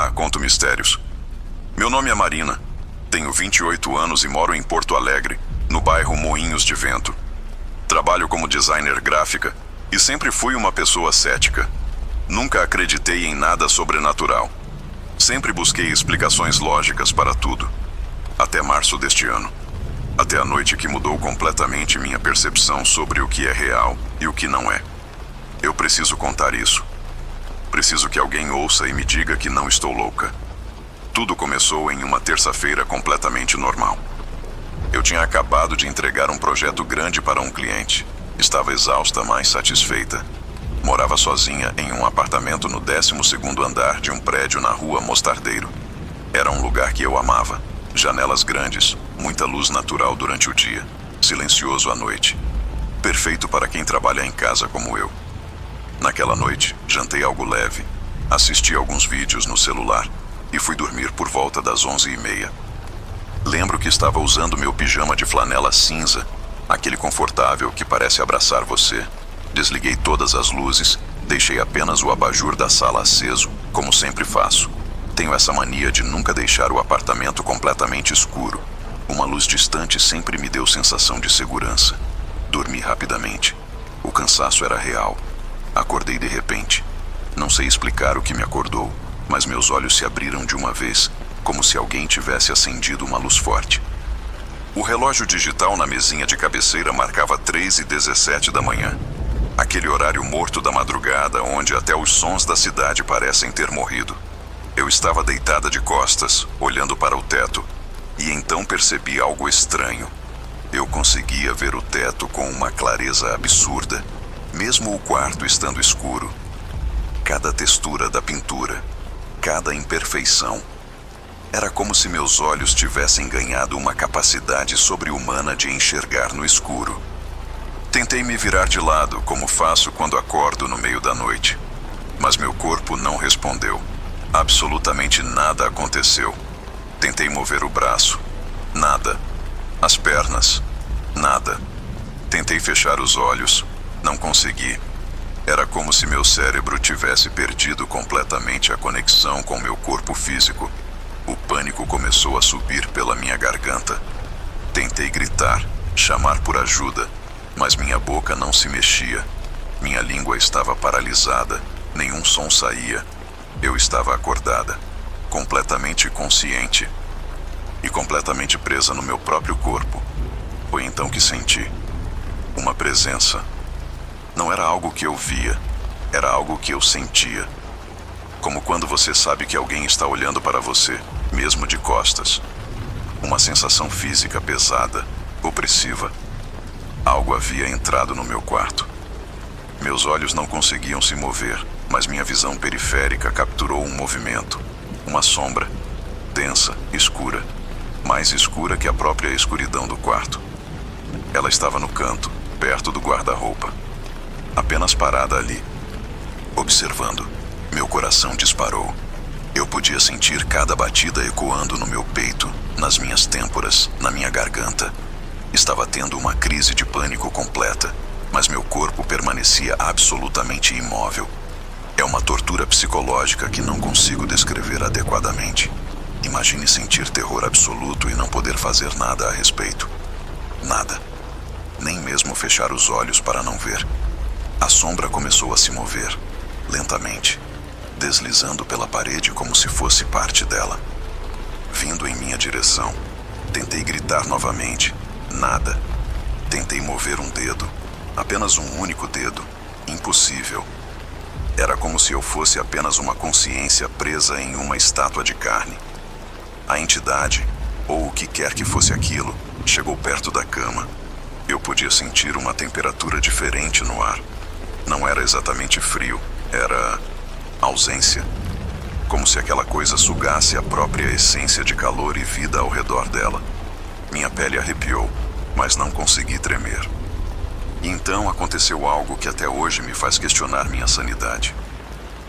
Olá, conto mistérios. Meu nome é Marina, tenho 28 anos e moro em Porto Alegre, no bairro Moinhos de Vento. Trabalho como designer gráfica e sempre fui uma pessoa cética. Nunca acreditei em nada sobrenatural. Sempre busquei explicações lógicas para tudo. Até março deste ano. Até a noite que mudou completamente minha percepção sobre o que é real e o que não é. Eu preciso contar isso. Preciso que alguém ouça e me diga que não estou louca. Tudo começou em uma terça-feira completamente normal. Eu tinha acabado de entregar um projeto grande para um cliente. Estava exausta, mas satisfeita. Morava sozinha em um apartamento no 12º andar de um prédio na rua Mostardeiro. Era um lugar que eu amava. Janelas grandes, muita luz natural durante o dia, silencioso à noite. Perfeito para quem trabalha em casa como eu. Naquela noite, jantei algo leve, assisti alguns vídeos no celular e fui dormir por volta das 11h30. Lembro que estava usando meu pijama de flanela cinza, aquele confortável que parece abraçar você. Desliguei todas as luzes, deixei apenas o abajur da sala aceso, como sempre faço. Tenho essa mania de nunca deixar o apartamento completamente escuro. Uma luz distante sempre me deu sensação de segurança. Dormi rapidamente. O cansaço era real. Acordei de repente. Não sei explicar o que me acordou, mas meus olhos se abriram de uma vez, como se alguém tivesse acendido uma luz forte. O relógio digital na mesinha de cabeceira marcava 3h17 da manhã. Aquele horário morto da madrugada, onde até os sons da cidade parecem ter morrido. Eu estava deitada de costas, olhando para o teto, e então percebi algo estranho. Eu conseguia ver o teto com uma clareza absurda, mesmo o quarto estando escuro. Cada textura da pintura, cada imperfeição. Era como se meus olhos tivessem ganhado uma capacidade sobre-humana de enxergar no escuro. Tentei me virar de lado, como faço quando acordo no meio da noite. Mas meu corpo não respondeu. Absolutamente nada aconteceu. Tentei mover o braço. Nada. As pernas. Nada. Tentei fechar os olhos. Não consegui. Era como se meu cérebro tivesse perdido completamente a conexão com meu corpo físico. O pânico começou a subir pela minha garganta. Tentei gritar, chamar por ajuda, mas minha boca não se mexia. Minha língua estava paralisada, nenhum som saía. Eu estava acordada, completamente consciente e completamente presa no meu próprio corpo. Foi então que senti uma presença. Não era algo que eu via, era algo que eu sentia. Como quando você sabe que alguém está olhando para você, mesmo de costas. Uma sensação física pesada, opressiva. Algo havia entrado no meu quarto. Meus olhos não conseguiam se mover, mas minha visão periférica capturou um movimento. Uma sombra, densa, escura, mais escura que a própria escuridão do quarto. Ela estava no canto, perto do guarda-roupa. Apenas parada ali, observando. Meu coração disparou. Eu podia sentir cada batida ecoando no meu peito, nas minhas têmporas, na minha garganta. Estava tendo uma crise de pânico completa, mas meu corpo permanecia absolutamente imóvel. É uma tortura psicológica que não consigo descrever adequadamente. Imagine sentir terror absoluto e não poder fazer nada a respeito. Nada. Nem mesmo fechar os olhos para não ver. A sombra começou a se mover, lentamente, deslizando pela parede como se fosse parte dela. Vindo em minha direção, tentei gritar novamente. Nada. Tentei mover um dedo, apenas um único dedo. Impossível. Era como se eu fosse apenas uma consciência presa em uma estátua de carne. A entidade, ou o que quer que fosse aquilo, chegou perto da cama. Eu podia sentir uma temperatura diferente no ar. Não era exatamente frio, era ausência. Como se aquela coisa sugasse a própria essência de calor e vida ao redor dela. Minha pele arrepiou, mas não consegui tremer. E então aconteceu algo que até hoje me faz questionar minha sanidade.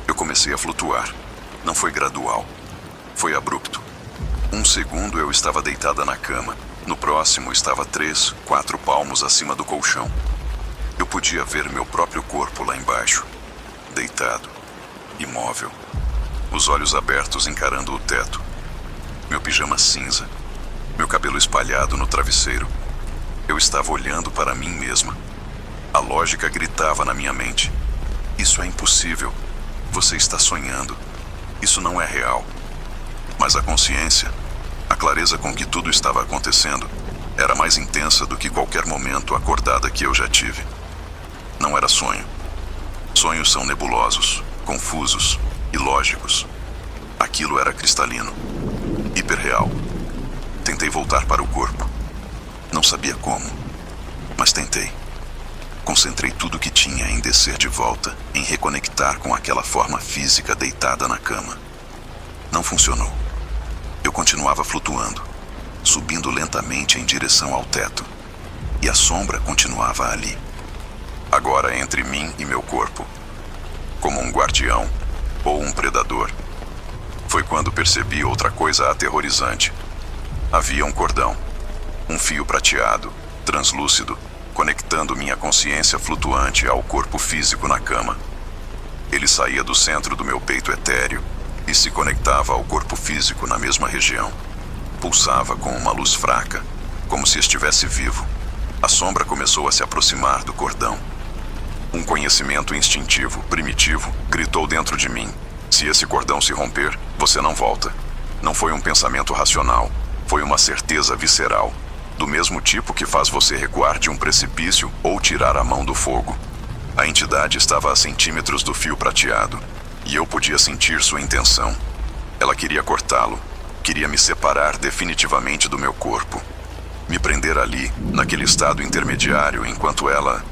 Eu comecei a flutuar. Não foi gradual. Foi abrupto. Um segundo eu estava deitada na cama. No próximo estava 3, 4 palmos acima do colchão. Eu podia ver meu próprio corpo lá embaixo, deitado, imóvel. os olhos abertos encarando o teto. Meu pijama cinza, meu cabelo espalhado no travesseiro. Eu estava olhando para mim mesma. A lógica gritava na minha mente: isso é impossível. Você está sonhando. Isso não é real. Mas a consciência, a clareza com que tudo estava acontecendo, era mais intensa do que qualquer momento acordada que eu já tive. Não era sonho. Sonhos são nebulosos, confusos, ilógicos. Aquilo era cristalino, hiperreal. Tentei voltar para o corpo. Não sabia como, mas tentei. Concentrei tudo o que tinha em descer de volta, em reconectar com aquela forma física deitada na cama. Não funcionou. Eu continuava flutuando, subindo lentamente em direção ao teto. E a sombra continuava ali. Agora entre mim e meu corpo. Como um guardião ou um predador. Foi quando percebi outra coisa aterrorizante. Havia um cordão, um fio prateado, translúcido, conectando minha consciência flutuante ao corpo físico na cama. Ele saía do centro do meu peito etéreo e se conectava ao corpo físico na mesma região. Pulsava com uma luz fraca, como se estivesse vivo. A sombra começou a se aproximar do cordão. Um conhecimento instintivo, primitivo, gritou dentro de mim: se esse cordão se romper, você não volta. Não foi um pensamento racional, foi uma certeza visceral, do mesmo tipo que faz você recuar de um precipício ou tirar a mão do fogo. A entidade estava a centímetros do fio prateado, e eu podia sentir sua intenção. Ela queria cortá-lo, queria me separar definitivamente do meu corpo, me prender ali, naquele estado intermediário, enquanto ela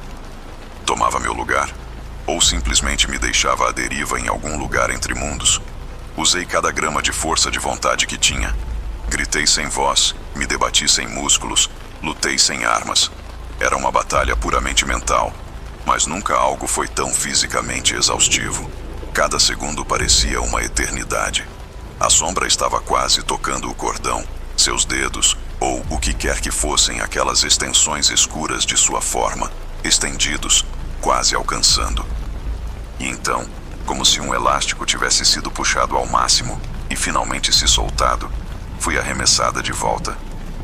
tomava meu lugar, ou simplesmente me deixava à deriva em algum lugar entre mundos. Usei cada grama de força de vontade que tinha. Gritei sem voz, me debati sem músculos, lutei sem armas. Era uma batalha puramente mental, mas nunca algo foi tão fisicamente exaustivo. Cada segundo parecia uma eternidade. A sombra estava quase tocando o cordão, seus dedos, ou o que quer que fossem aquelas extensões escuras de sua forma, estendidos, quase alcançando. E então, como se um elástico tivesse sido puxado ao máximo e finalmente se soltado, fui arremessada de volta.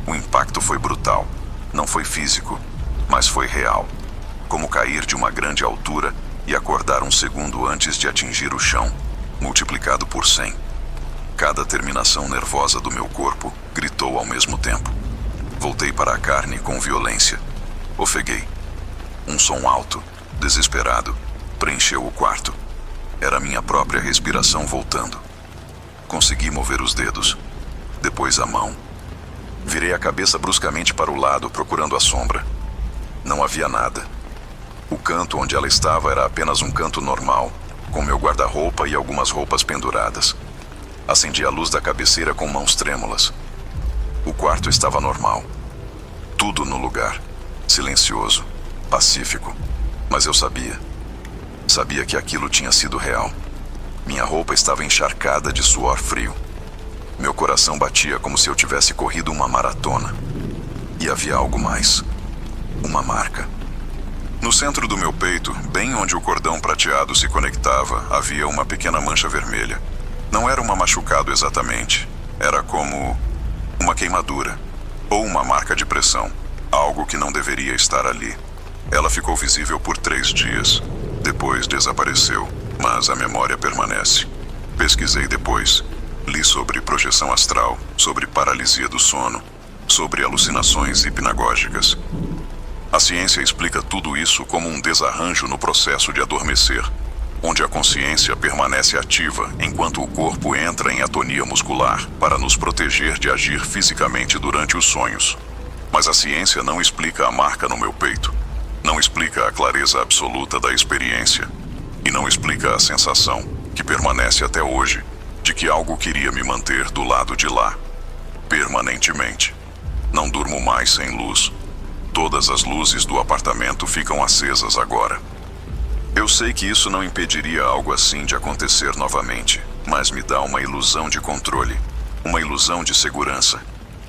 O impacto foi brutal. Não foi físico, mas foi real. Como cair de uma grande altura e acordar um segundo antes de atingir o chão, multiplicado por 100. Cada terminação nervosa do meu corpo gritou ao mesmo tempo. Voltei para a carne com violência. Ofeguei. Um som alto, desesperado, preencheu o quarto. Era minha própria respiração voltando. Consegui mover os dedos, depois a mão. Virei a cabeça bruscamente para o lado, procurando a sombra. Não havia nada. O canto onde ela estava era apenas um canto normal, com meu guarda-roupa e algumas roupas penduradas. Acendi a luz da cabeceira com mãos trêmulas. O quarto estava normal. Tudo no lugar. Silencioso, pacífico. Mas eu sabia. Sabia que aquilo tinha sido real. Minha roupa estava encharcada de suor frio. Meu coração batia como se eu tivesse corrido uma maratona. E havia algo mais. Uma marca. No centro do meu peito, bem onde o cordão prateado se conectava, havia uma pequena mancha vermelha. Não era um machucado exatamente. Era como uma queimadura. Ou uma marca de pressão. Algo que não deveria estar ali. Ela ficou visível por 3 dias. Depois desapareceu, mas a memória permanece. Pesquisei depois. Li sobre projeção astral, sobre paralisia do sono, sobre alucinações hipnagógicas. A ciência explica tudo isso como um desarranjo no processo de adormecer, onde a consciência permanece ativa enquanto o corpo entra em atonia muscular para nos proteger de agir fisicamente durante os sonhos. Mas a ciência não explica a marca no meu peito, não explica a clareza absoluta da experiência e não explica a sensação, que permanece até hoje, de que algo queria me manter do lado de lá, permanentemente. Não durmo mais sem luz. Todas as luzes do apartamento ficam acesas agora. Eu sei que isso não impediria algo assim de acontecer novamente, mas me dá uma ilusão de controle, uma ilusão de segurança.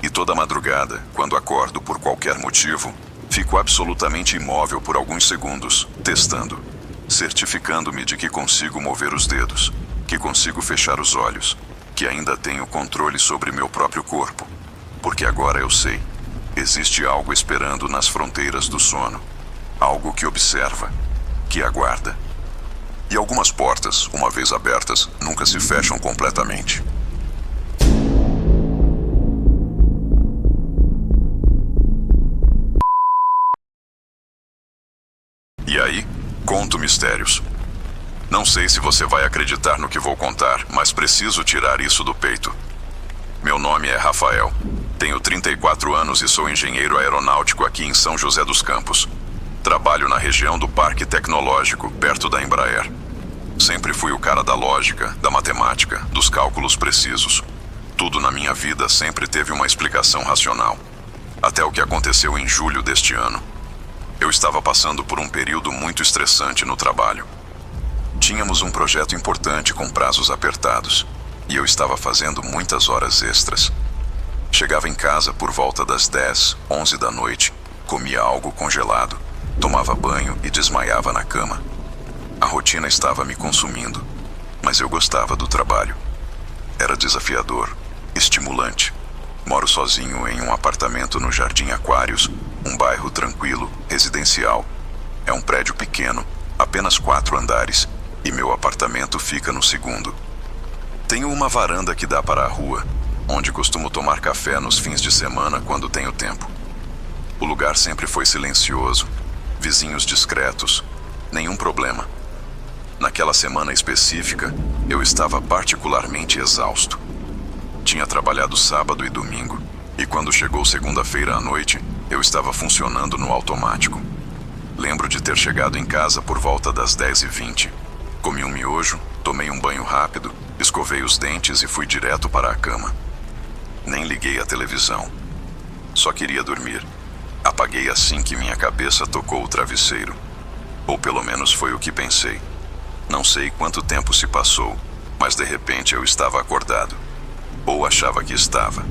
E toda madrugada, quando acordo por qualquer motivo, fico absolutamente imóvel por alguns segundos, testando, certificando-me de que consigo mover os dedos, que consigo fechar os olhos, que ainda tenho controle sobre meu próprio corpo. Porque agora eu sei, existe algo esperando nas fronteiras do sono. Algo que observa, que aguarda. E algumas portas, uma vez abertas, nunca se fecham completamente. E aí, conto mistérios. Não sei se você vai acreditar no que vou contar, mas preciso tirar isso do peito. Meu nome é Rafael. Tenho 34 anos e sou engenheiro aeronáutico aqui em São José dos Campos. Trabalho na região do Parque Tecnológico, perto da Embraer. Sempre fui o cara da lógica, da matemática, dos cálculos precisos. Tudo na minha vida sempre teve uma explicação racional. Até o que aconteceu em julho deste ano. Eu estava passando por um período muito estressante no trabalho. Tínhamos um projeto importante com prazos apertados, e eu estava fazendo muitas horas extras. Chegava em casa por volta das 10, 11 da noite, comia algo congelado, tomava banho e desmaiava na cama. A rotina estava me consumindo, mas eu gostava do trabalho. Era desafiador, estimulante. Moro sozinho em um apartamento no Jardim Aquários, um bairro tranquilo, residencial. É um prédio pequeno, apenas 4 andares, e meu apartamento fica no segundo. Tenho uma varanda que dá para a rua, onde costumo tomar café nos fins de semana quando tenho tempo. O lugar sempre foi silencioso, vizinhos discretos, nenhum problema. Naquela semana específica, eu estava particularmente exausto. Tinha trabalhado sábado e domingo, e quando chegou segunda-feira à noite, eu estava funcionando no automático. Lembro de ter chegado em casa por volta das 10h20. Comi um miojo, tomei um banho rápido, escovei os dentes e fui direto para a cama. Nem liguei a televisão. Só queria dormir. Apaguei assim que minha cabeça tocou o travesseiro. Ou pelo menos foi o que pensei. Não sei quanto tempo se passou, mas de repente eu estava acordado. Ou achava que estava.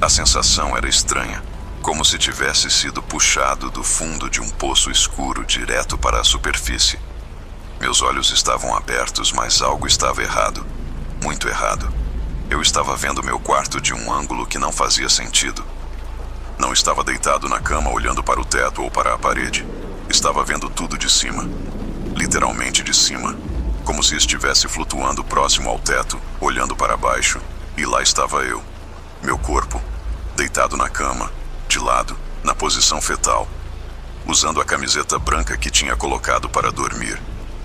A sensação era estranha, como se tivesse sido puxado do fundo de um poço escuro direto para a superfície. Meus olhos estavam abertos, mas algo estava errado. Muito errado. Eu estava vendo meu quarto de um ângulo que não fazia sentido. Não estava deitado na cama olhando para o teto ou para a parede. Estava vendo tudo de cima. Literalmente de cima. Como se estivesse flutuando próximo ao teto, olhando para baixo. E lá estava eu. Meu corpo, deitado na cama, de lado, na posição fetal. Usando a camiseta branca que tinha colocado para dormir.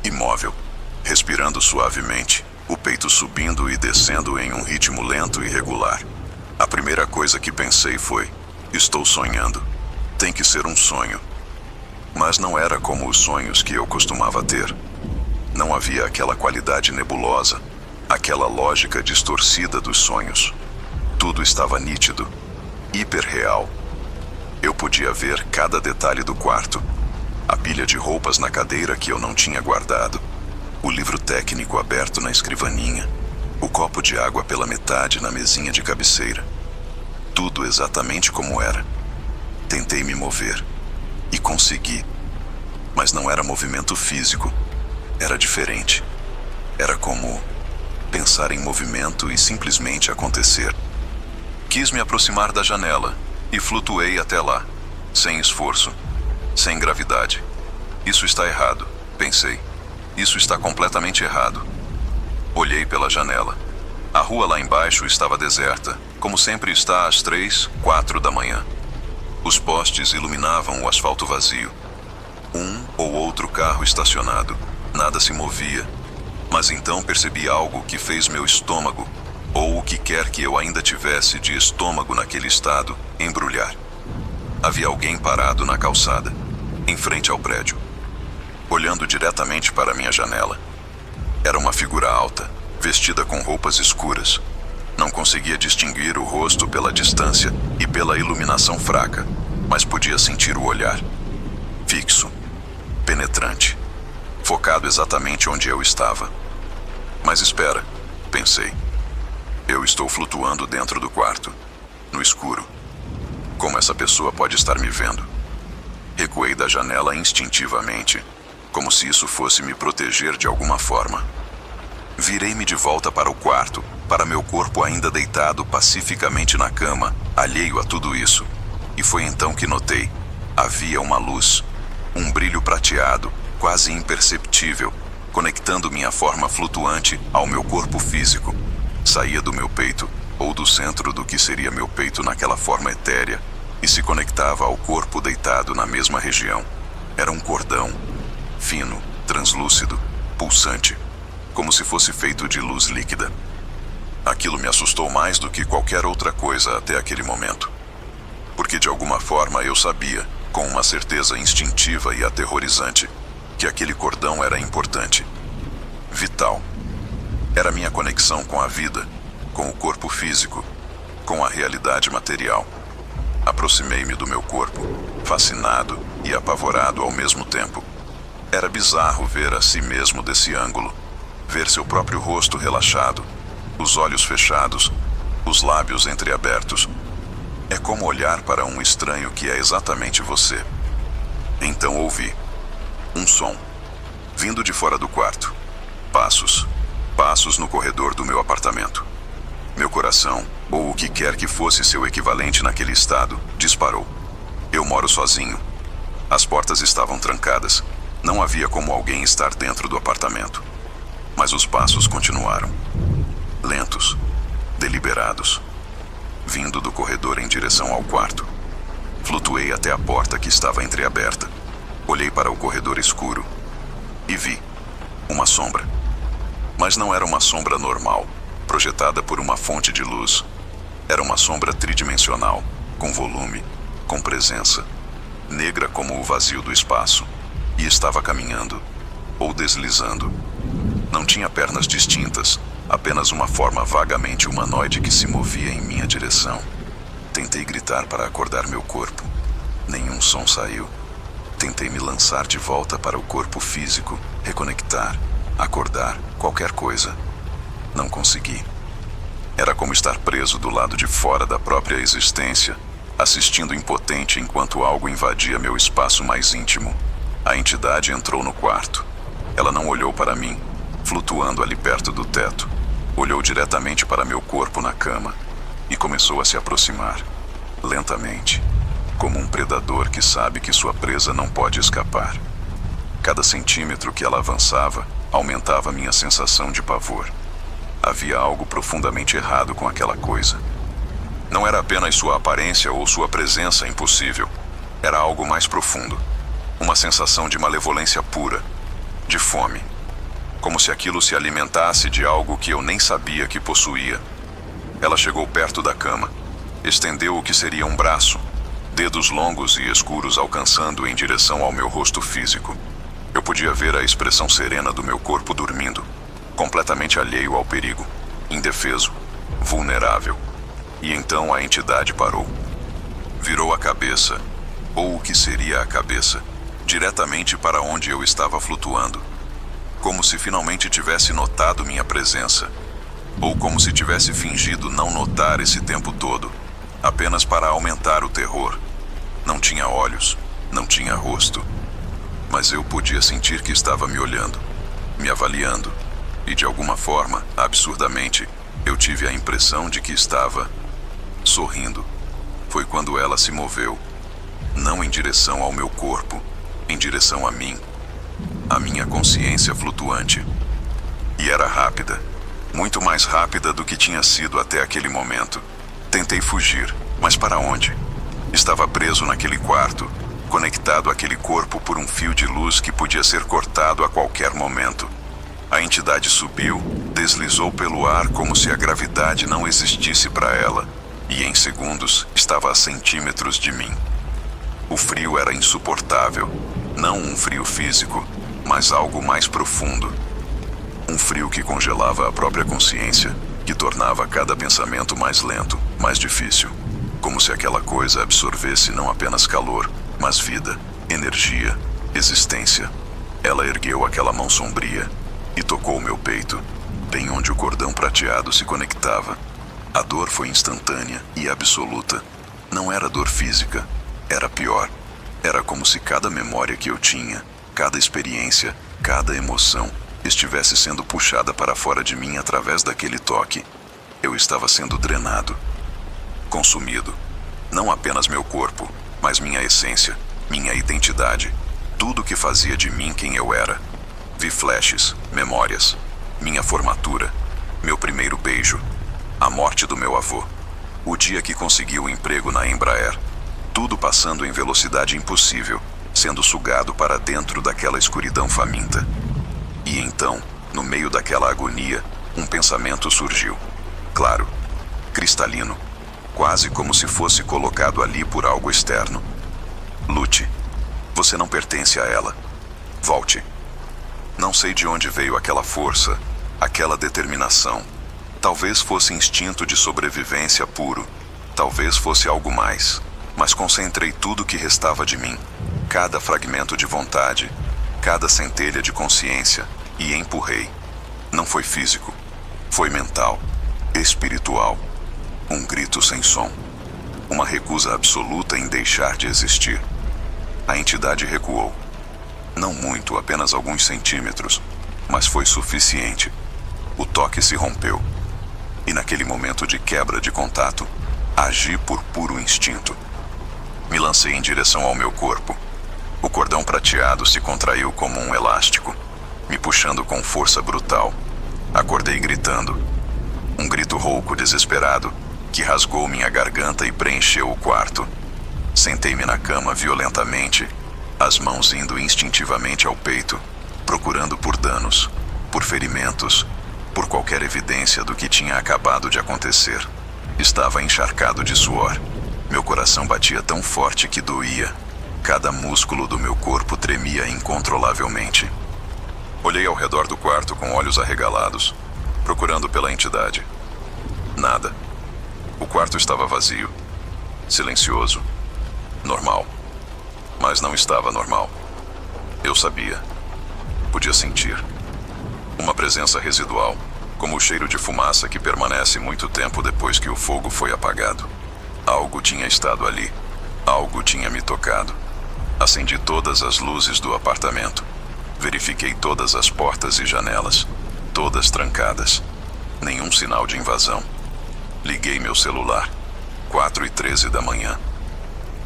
Imóvel, respirando suavemente, o peito subindo e descendo em um ritmo lento e regular. A primeira coisa que pensei foi: estou sonhando. Tem que ser um sonho. Mas não era como os sonhos que eu costumava ter. Não havia aquela qualidade nebulosa, aquela lógica distorcida dos sonhos. Tudo estava nítido, hiperreal. Eu podia ver cada detalhe do quarto. A pilha de roupas na cadeira que eu não tinha guardado. O livro técnico aberto na escrivaninha. O copo de água pela metade na mesinha de cabeceira. Tudo exatamente como era. Tentei me mover. E consegui. Mas não era movimento físico. Era diferente. Era como pensar em movimento e simplesmente acontecer. Quis me aproximar da janela e flutuei até lá, sem esforço. Sem gravidade. Isso está errado, pensei. Isso está completamente errado. Olhei pela janela. A rua lá embaixo estava deserta, como sempre está às 3, 4 da manhã. Os postes iluminavam o asfalto vazio. Um ou outro carro estacionado. Nada se movia. Mas então percebi algo que fez meu estômago, ou o que quer que eu ainda tivesse de estômago naquele estado, embrulhar. Havia alguém parado na calçada, em frente ao prédio, olhando diretamente para minha janela. Era uma figura alta, vestida com roupas escuras. Não conseguia distinguir o rosto pela distância e pela iluminação fraca, mas podia sentir o olhar. Fixo, penetrante, focado exatamente onde eu estava. Mas espera, pensei. Eu estou flutuando dentro do quarto, no escuro. Como essa pessoa pode estar me vendo? Recuei da janela instintivamente, como se isso fosse me proteger de alguma forma. Virei-me de volta para o quarto, para meu corpo ainda deitado pacificamente na cama, alheio a tudo isso. E foi então que notei. Havia uma luz, um brilho prateado, quase imperceptível, conectando minha forma flutuante ao meu corpo físico. Saía do meu peito, ou do centro do que seria meu peito naquela forma etérea, e se conectava ao corpo deitado na mesma região. Era um cordão, fino, translúcido, pulsante, como se fosse feito de luz líquida. Aquilo me assustou mais do que qualquer outra coisa até aquele momento. Porque de alguma forma eu sabia, com uma certeza instintiva e aterrorizante, que aquele cordão era importante, vital. Era minha conexão com a vida, com o corpo físico, com a realidade material. Aproximei-me do meu corpo, fascinado e apavorado ao mesmo tempo. Era bizarro ver a si mesmo desse ângulo, ver seu próprio rosto relaxado, os olhos fechados, os lábios entreabertos. É como olhar para um estranho que é exatamente você. Então ouvi um som, vindo de fora do quarto. Passos, passos no corredor do meu apartamento. Meu coração, ou o que quer que fosse seu equivalente naquele estado, disparou. Eu moro sozinho. As portas estavam trancadas. Não havia como alguém estar dentro do apartamento. Mas os passos continuaram. Lentos, deliberados, vindo do corredor em direção ao quarto. Flutuei até a porta que estava entreaberta. Olhei para o corredor escuro e vi uma sombra. Mas não era uma sombra normal, projetada por uma fonte de luz. Era uma sombra tridimensional, com volume, com presença, negra como o vazio do espaço, e estava caminhando, ou deslizando. Não tinha pernas distintas, apenas uma forma vagamente humanoide que se movia em minha direção. Tentei gritar para acordar meu corpo. Nenhum som saiu. Tentei me lançar de volta para o corpo físico, reconectar, acordar, qualquer coisa. Não consegui. Era como estar preso do lado de fora da própria existência, assistindo impotente enquanto algo invadia meu espaço mais íntimo. A entidade entrou no quarto. Ela não olhou para mim, flutuando ali perto do teto. Olhou diretamente para meu corpo na cama e começou a se aproximar, lentamente, como um predador que sabe que sua presa não pode escapar. Cada centímetro que ela avançava, aumentava minha sensação de pavor. Havia algo profundamente errado com aquela coisa. Não era apenas sua aparência ou sua presença impossível. Era algo mais profundo. Uma sensação de malevolência pura, de fome. Como se aquilo se alimentasse de algo que eu nem sabia que possuía. Ela chegou perto da cama, estendeu o que seria um braço, dedos longos e escuros alcançando em direção ao meu rosto físico. Eu podia ver a expressão serena do meu corpo dormindo, completamente alheio ao perigo, indefeso, vulnerável. E então a entidade parou. Virou a cabeça, ou o que seria a cabeça, diretamente para onde eu estava flutuando. Como se finalmente tivesse notado minha presença, ou como se tivesse fingido não notar esse tempo todo, apenas para aumentar o terror. Não tinha olhos, não tinha rosto, mas eu podia sentir que estava me olhando, me avaliando, e de alguma forma, absurdamente, eu tive a impressão de que estava sorrindo. Foi quando ela se moveu, não em direção ao meu corpo, em direção a mim, a minha consciência flutuante. E era rápida, muito mais rápida do que tinha sido até aquele momento. Tentei fugir, mas para onde? Estava preso naquele quarto, conectado àquele corpo por um fio de luz que podia ser cortado a qualquer momento. A entidade subiu, deslizou pelo ar como se a gravidade não existisse para ela, e em segundos estava a centímetros de mim. O frio era insuportável, não um frio físico, mas algo mais profundo. Um frio que congelava a própria consciência, que tornava cada pensamento mais lento, mais difícil. Como se aquela coisa absorvesse não apenas calor, mas vida, energia, existência. Ela ergueu aquela mão sombria e tocou meu peito, bem onde o cordão prateado se conectava. A dor foi instantânea e absoluta. Não era dor física, era pior. Era como se cada memória que eu tinha, cada experiência, cada emoção, estivesse sendo puxada para fora de mim através daquele toque. Eu estava sendo drenado, consumido. Não apenas meu corpo, mas minha essência, minha identidade, tudo que fazia de mim quem eu era. Vi flashes, memórias, minha formatura, meu primeiro beijo, a morte do meu avô, o dia que consegui o emprego na Embraer, tudo passando em velocidade impossível, sendo sugado para dentro daquela escuridão faminta. E então, no meio daquela agonia, um pensamento surgiu. Claro, cristalino, quase como se fosse colocado ali por algo externo. Lute. Você não pertence a ela. Volte. Não sei de onde veio aquela força, aquela determinação. Talvez fosse instinto de sobrevivência puro. Talvez fosse algo mais. Mas concentrei tudo o que restava de mim, cada fragmento de vontade, cada centelha de consciência, e empurrei. Não foi físico. Foi mental, espiritual. Um grito sem som. Uma recusa absoluta em deixar de existir. A entidade recuou. Não muito, apenas alguns centímetros, mas foi suficiente. O toque se rompeu. E naquele momento de quebra de contato, agi por puro instinto. Me lancei em direção ao meu corpo. O cordão prateado se contraiu como um elástico, me puxando com força brutal. Acordei gritando. Um grito rouco, desesperado, que rasgou minha garganta e preencheu o quarto. Sentei-me na cama violentamente, as mãos indo instintivamente ao peito, procurando por danos, por ferimentos, por qualquer evidência do que tinha acabado de acontecer. Estava encharcado de suor. Meu coração batia tão forte que doía. Cada músculo do meu corpo tremia incontrolavelmente. Olhei ao redor do quarto com olhos arregalados, procurando pela entidade. Nada. O quarto estava vazio, silencioso, normal. Mas não estava normal. Eu sabia. Podia sentir. Uma presença residual, como o cheiro de fumaça que permanece muito tempo depois que o fogo foi apagado. Algo tinha estado ali. Algo tinha me tocado. Acendi todas as luzes do apartamento. Verifiquei todas as portas e janelas, todas trancadas. Nenhum sinal de invasão. Liguei meu celular. 4h13 da manhã.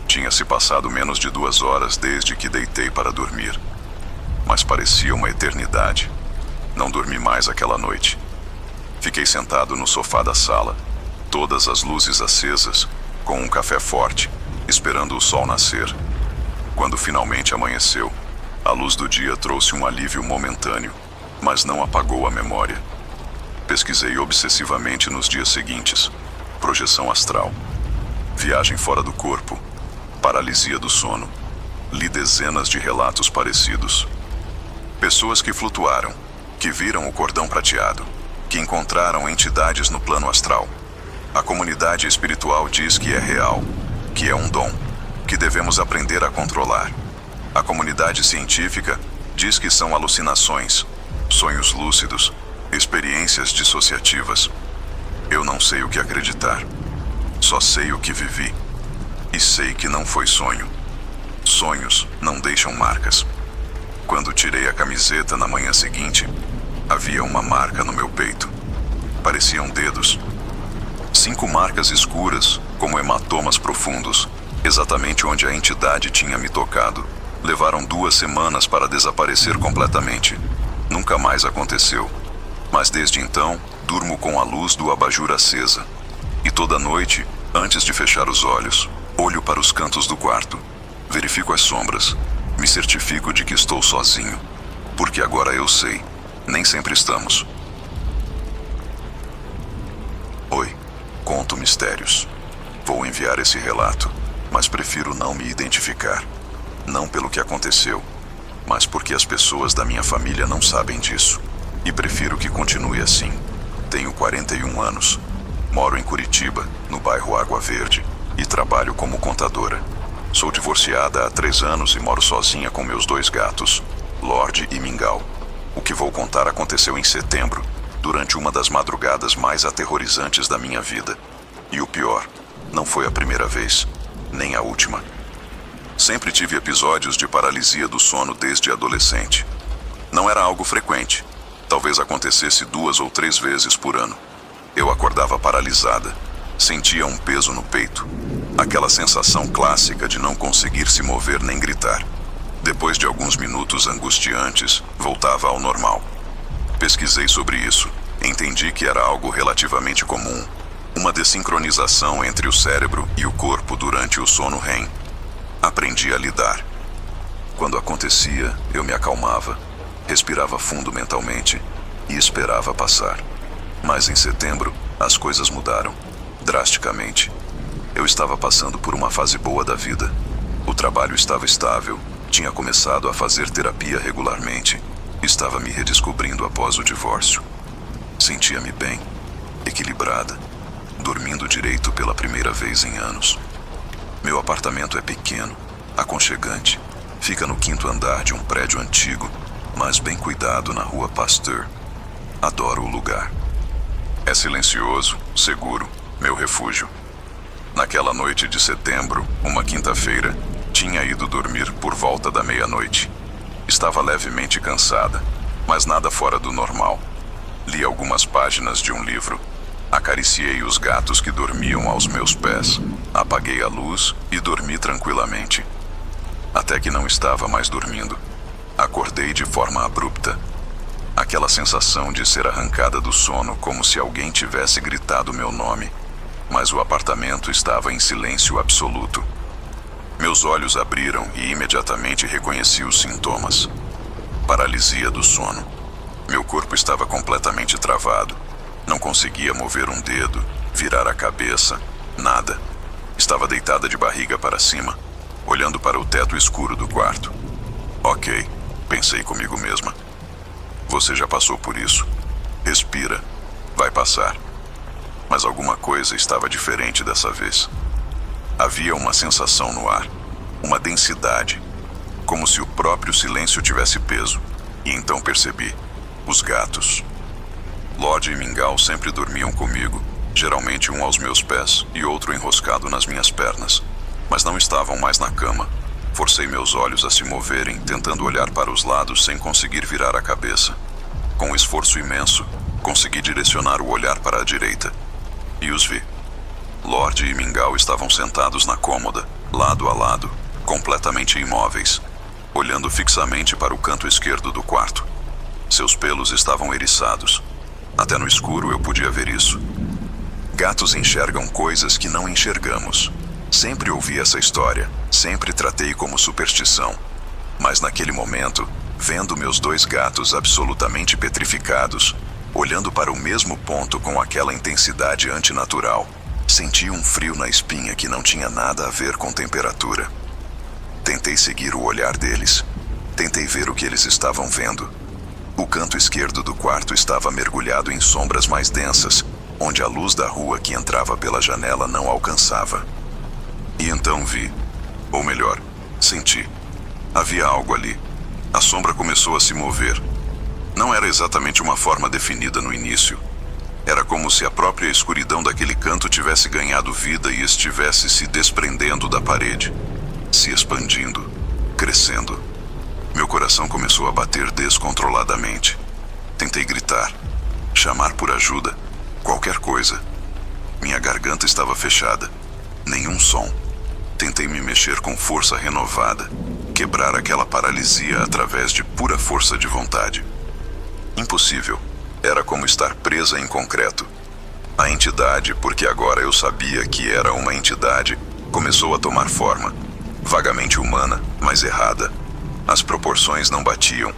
Tinha se passado menos de 2 horas desde que deitei para dormir. Mas parecia uma eternidade. Não dormi mais aquela noite. Fiquei sentado no sofá da sala, todas as luzes acesas, com um café forte, esperando o sol nascer. Quando finalmente amanheceu, a luz do dia trouxe um alívio momentâneo, mas não apagou a memória. Pesquisei obsessivamente nos dias seguintes. Projeção astral, viagem fora do corpo, paralisia do sono. Li dezenas de relatos parecidos. Pessoas que flutuaram, que viram o cordão prateado, que encontraram entidades no plano astral. A comunidade espiritual diz que é real, que é um dom, que devemos aprender a controlar. A comunidade científica diz que são alucinações, sonhos lúcidos, experiências dissociativas. Eu não sei o que acreditar. Só sei o que vivi. E sei que não foi sonho. Sonhos não deixam marcas. Quando tirei a camiseta na manhã seguinte, havia uma marca no meu peito. Pareciam dedos. 5 marcas escuras, como hematomas profundos, exatamente onde a entidade tinha me tocado. Levaram 2 semanas para desaparecer completamente. Nunca mais aconteceu. Mas desde então, durmo com a luz do abajur acesa. E toda noite, antes de fechar os olhos, olho para os cantos do quarto. Verifico as sombras. Me certifico de que estou sozinho. Porque agora eu sei. Nem sempre estamos. Oi. Conto mistérios. Vou enviar esse relato, mas prefiro não me identificar. Não pelo que aconteceu, mas porque as pessoas da minha família não sabem disso. E prefiro que continue assim. Tenho 41 anos. Moro em Curitiba, no bairro Água Verde, e trabalho como contadora. Sou divorciada há 3 anos e moro sozinha com meus 2 gatos, Lorde e Mingau. O que vou contar aconteceu em setembro, durante uma das madrugadas mais aterrorizantes da minha vida. E o pior, não foi a primeira vez, nem a última. Sempre tive episódios de paralisia do sono desde adolescente. Não era algo frequente, Talvez acontecesse 2 ou 3 vezes por ano. Eu acordava paralisada. Sentia um peso no peito. Aquela sensação clássica de não conseguir se mover nem gritar. Depois de alguns minutos angustiantes, voltava ao normal. Pesquisei sobre isso. Entendi que era algo relativamente comum. Uma desincronização entre o cérebro e o corpo durante o sono REM. Aprendi a lidar. Quando acontecia, eu me acalmava, respirava fundo mentalmente e esperava passar. Mas em setembro, as coisas mudaram, drasticamente. Eu estava passando por uma fase boa da vida. O trabalho estava estável, tinha começado a fazer terapia regularmente, estava me redescobrindo após o divórcio. Sentia-me bem, equilibrada, dormindo direito pela primeira vez em anos. Meu apartamento é pequeno, aconchegante, fica no 5º andar de um prédio antigo, mas bem cuidado na rua Pasteur. Adoro o lugar. É silencioso, seguro, meu refúgio. Naquela noite de setembro, uma quinta-feira, tinha ido dormir por volta da meia-noite. Estava levemente cansada, mas nada fora do normal. Li algumas páginas de um livro. Acariciei os gatos que dormiam aos meus pés. Apaguei a luz e dormi tranquilamente. Até que não estava mais dormindo. Acordei de forma abrupta. Aquela sensação de ser arrancada do sono como se alguém tivesse gritado meu nome. Mas o apartamento estava em silêncio absoluto. Meus olhos abriram e imediatamente reconheci os sintomas. Paralisia do sono. Meu corpo estava completamente travado. Não conseguia mover um dedo, virar a cabeça, nada. Estava deitada de barriga para cima, olhando para o teto escuro do quarto. Ok, pensei comigo mesma. Você já passou por isso. Respira, vai passar. Mas alguma coisa estava diferente dessa vez. Havia uma sensação no ar, uma densidade, como se o próprio silêncio tivesse peso. E então percebi, os gatos. Lorde e Mingau sempre dormiam comigo, geralmente um aos meus pés e outro enroscado nas minhas pernas. Mas não estavam mais na cama. Forcei meus olhos a se moverem, tentando olhar para os lados sem conseguir virar a cabeça. Com um esforço imenso, consegui direcionar o olhar para a direita. E os vi. Lorde e Mingau estavam sentados na cômoda, lado a lado, completamente imóveis, olhando fixamente para o canto esquerdo do quarto. Seus pelos estavam eriçados. Até no escuro eu podia ver isso. Gatos enxergam coisas que não enxergamos. Sempre ouvi essa história, sempre tratei como superstição. Mas naquele momento, vendo meus 2 gatos absolutamente petrificados, olhando para o mesmo ponto com aquela intensidade antinatural, senti um frio na espinha que não tinha nada a ver com temperatura. Tentei seguir o olhar deles. Tentei ver o que eles estavam vendo. O canto esquerdo do quarto estava mergulhado em sombras mais densas, onde a luz da rua que entrava pela janela não alcançava. E então vi, ou melhor, senti. Havia algo ali. A sombra começou a se mover. Não era exatamente uma forma definida no início. Era como se a própria escuridão daquele canto tivesse ganhado vida e estivesse se desprendendo da parede, se expandindo, crescendo. Meu coração começou a bater descontroladamente. Tentei gritar, chamar por ajuda, qualquer coisa. Minha garganta estava fechada. Nenhum som. Tentei me mexer com força renovada, quebrar aquela paralisia através de pura força de vontade. Impossível. Era como estar presa em concreto. A entidade, porque agora eu sabia que era uma entidade, começou a tomar forma. Vagamente humana, mas errada. As proporções não batiam.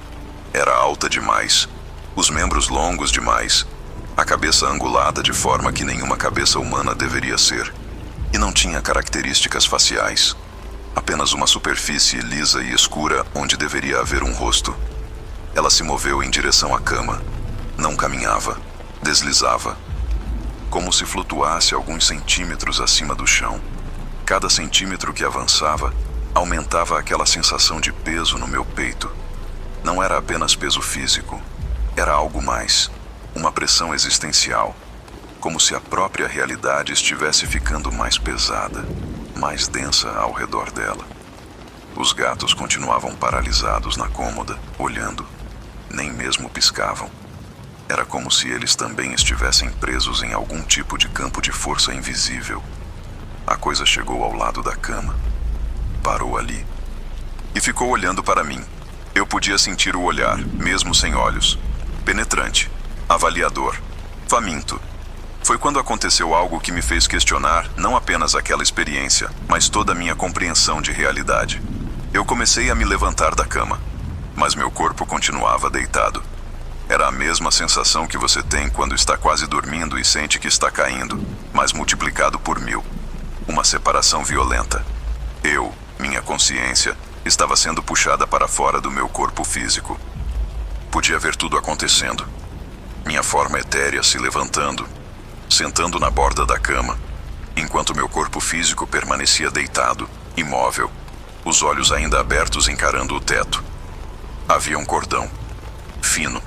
Era alta demais. Os membros longos demais. A cabeça angulada de forma que nenhuma cabeça humana deveria ser. E não tinha características faciais. Apenas uma superfície lisa e escura onde deveria haver um rosto. Ela se moveu em direção à cama. Não caminhava. Deslizava. Como se flutuasse alguns centímetros acima do chão. Cada centímetro que avançava, aumentava aquela sensação de peso no meu peito. Não era apenas peso físico. Era algo mais. Uma pressão existencial. Como se a própria realidade estivesse ficando mais pesada, mais densa ao redor dela. Os gatos continuavam paralisados na cômoda, olhando. Nem mesmo piscavam. Era como se eles também estivessem presos em algum tipo de campo de força invisível. A coisa chegou ao lado da cama. Parou ali. E ficou olhando para mim. Eu podia sentir o olhar, mesmo sem olhos. Penetrante, avaliador, faminto. Foi quando aconteceu algo que me fez questionar não apenas aquela experiência, mas toda a minha compreensão de realidade. Eu comecei a me levantar da cama, mas meu corpo continuava deitado. Era a mesma sensação que você tem quando está quase dormindo e sente que está caindo, mas multiplicado por 1000. Uma separação violenta. Eu, minha consciência, estava sendo puxada para fora do meu corpo físico. Podia ver tudo acontecendo. Minha forma etérea se levantando, sentando na borda da cama, enquanto meu corpo físico permanecia deitado, imóvel, os olhos ainda abertos encarando o teto. Havia um cordão, fino,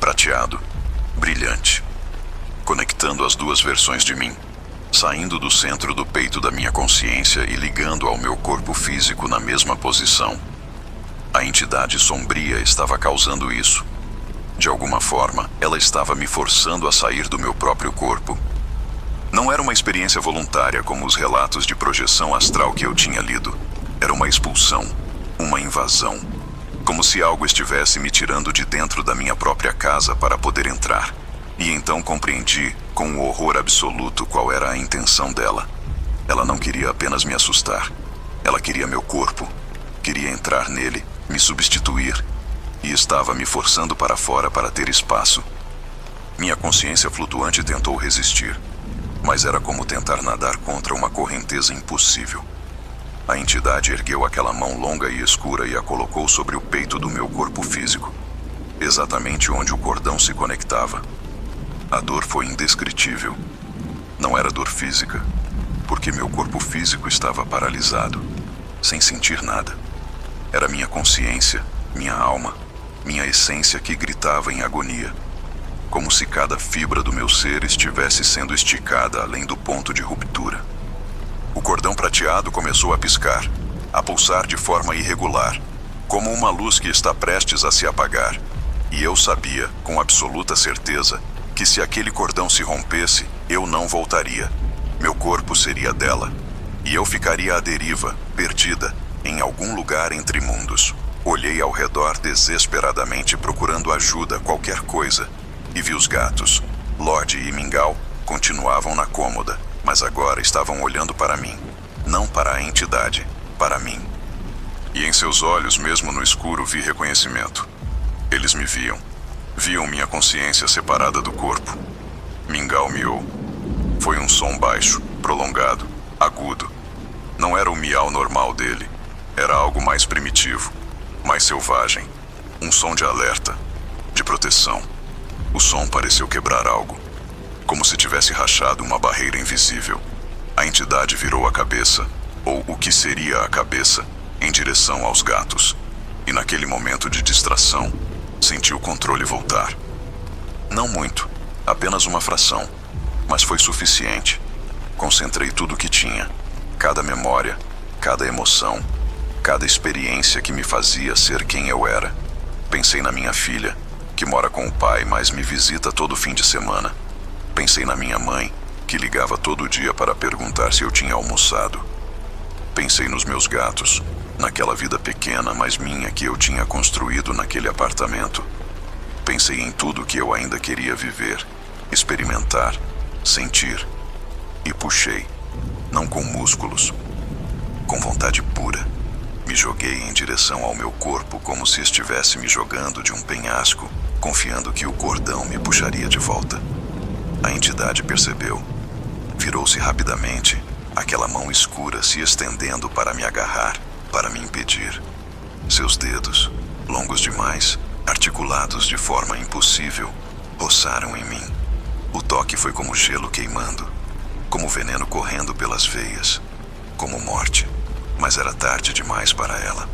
prateado, brilhante, conectando as duas versões de mim, saindo do centro do peito da minha consciência e ligando ao meu corpo físico na mesma posição. A entidade sombria estava causando isso. De alguma forma, ela estava me forçando a sair do meu próprio corpo. Não era uma experiência voluntária como os relatos de projeção astral que eu tinha lido. Era uma expulsão, uma invasão. Como se algo estivesse me tirando de dentro da minha própria casa para poder entrar. E então compreendi, com um horror absoluto, qual era a intenção dela. Ela não queria apenas me assustar. Ela queria meu corpo. Queria entrar nele, me substituir. E estava me forçando para fora para ter espaço. Minha consciência flutuante tentou resistir. Mas era como tentar nadar contra uma correnteza impossível. A entidade ergueu aquela mão longa e escura e a colocou sobre o peito do meu corpo físico, exatamente onde o cordão se conectava. A dor foi indescritível. Não era dor física, porque meu corpo físico estava paralisado, sem sentir nada. Era minha consciência, minha alma, minha essência que gritava em agonia, como se cada fibra do meu ser estivesse sendo esticada além do ponto de ruptura. O cordão prateado começou a piscar, a pulsar de forma irregular, como uma luz que está prestes a se apagar. E eu sabia, com absoluta certeza, que se aquele cordão se rompesse, eu não voltaria. Meu corpo seria dela, e eu ficaria à deriva, perdida, em algum lugar entre mundos. Olhei ao redor desesperadamente procurando ajuda, qualquer coisa, e vi os gatos, Lorde e Mingau, continuavam na cômoda. Mas agora estavam olhando para mim, não para a entidade, para mim. E em seus olhos, mesmo no escuro, vi reconhecimento. Eles me viam. Viam minha consciência separada do corpo. Mingau miou. Foi um som baixo, prolongado, agudo. Não era o miau normal dele. Era algo mais primitivo, mais selvagem. Um som de alerta, de proteção. O som pareceu quebrar algo, como se tivesse rachado uma barreira invisível. A entidade virou a cabeça, ou o que seria a cabeça, em direção aos gatos. E naquele momento de distração, senti o controle voltar. Não muito, apenas uma fração, mas foi suficiente. Concentrei tudo o que tinha, cada memória, cada emoção, cada experiência que me fazia ser quem eu era. Pensei na minha filha, que mora com o pai, mas me visita todo fim de semana. Pensei na minha mãe, que ligava todo dia para perguntar se eu tinha almoçado. Pensei nos meus gatos, naquela vida pequena, mas minha que eu tinha construído naquele apartamento. Pensei em tudo que eu ainda queria viver, experimentar, sentir. E puxei, não com músculos, com vontade pura. Me joguei em direção ao meu corpo como se estivesse me jogando de um penhasco, confiando que o cordão me puxaria de volta. A entidade percebeu. Virou-se rapidamente, aquela mão escura se estendendo para me agarrar, para me impedir. Seus dedos, longos demais, articulados de forma impossível, roçaram em mim. O toque foi como gelo queimando, como veneno correndo pelas veias, como morte, mas era tarde demais para ela.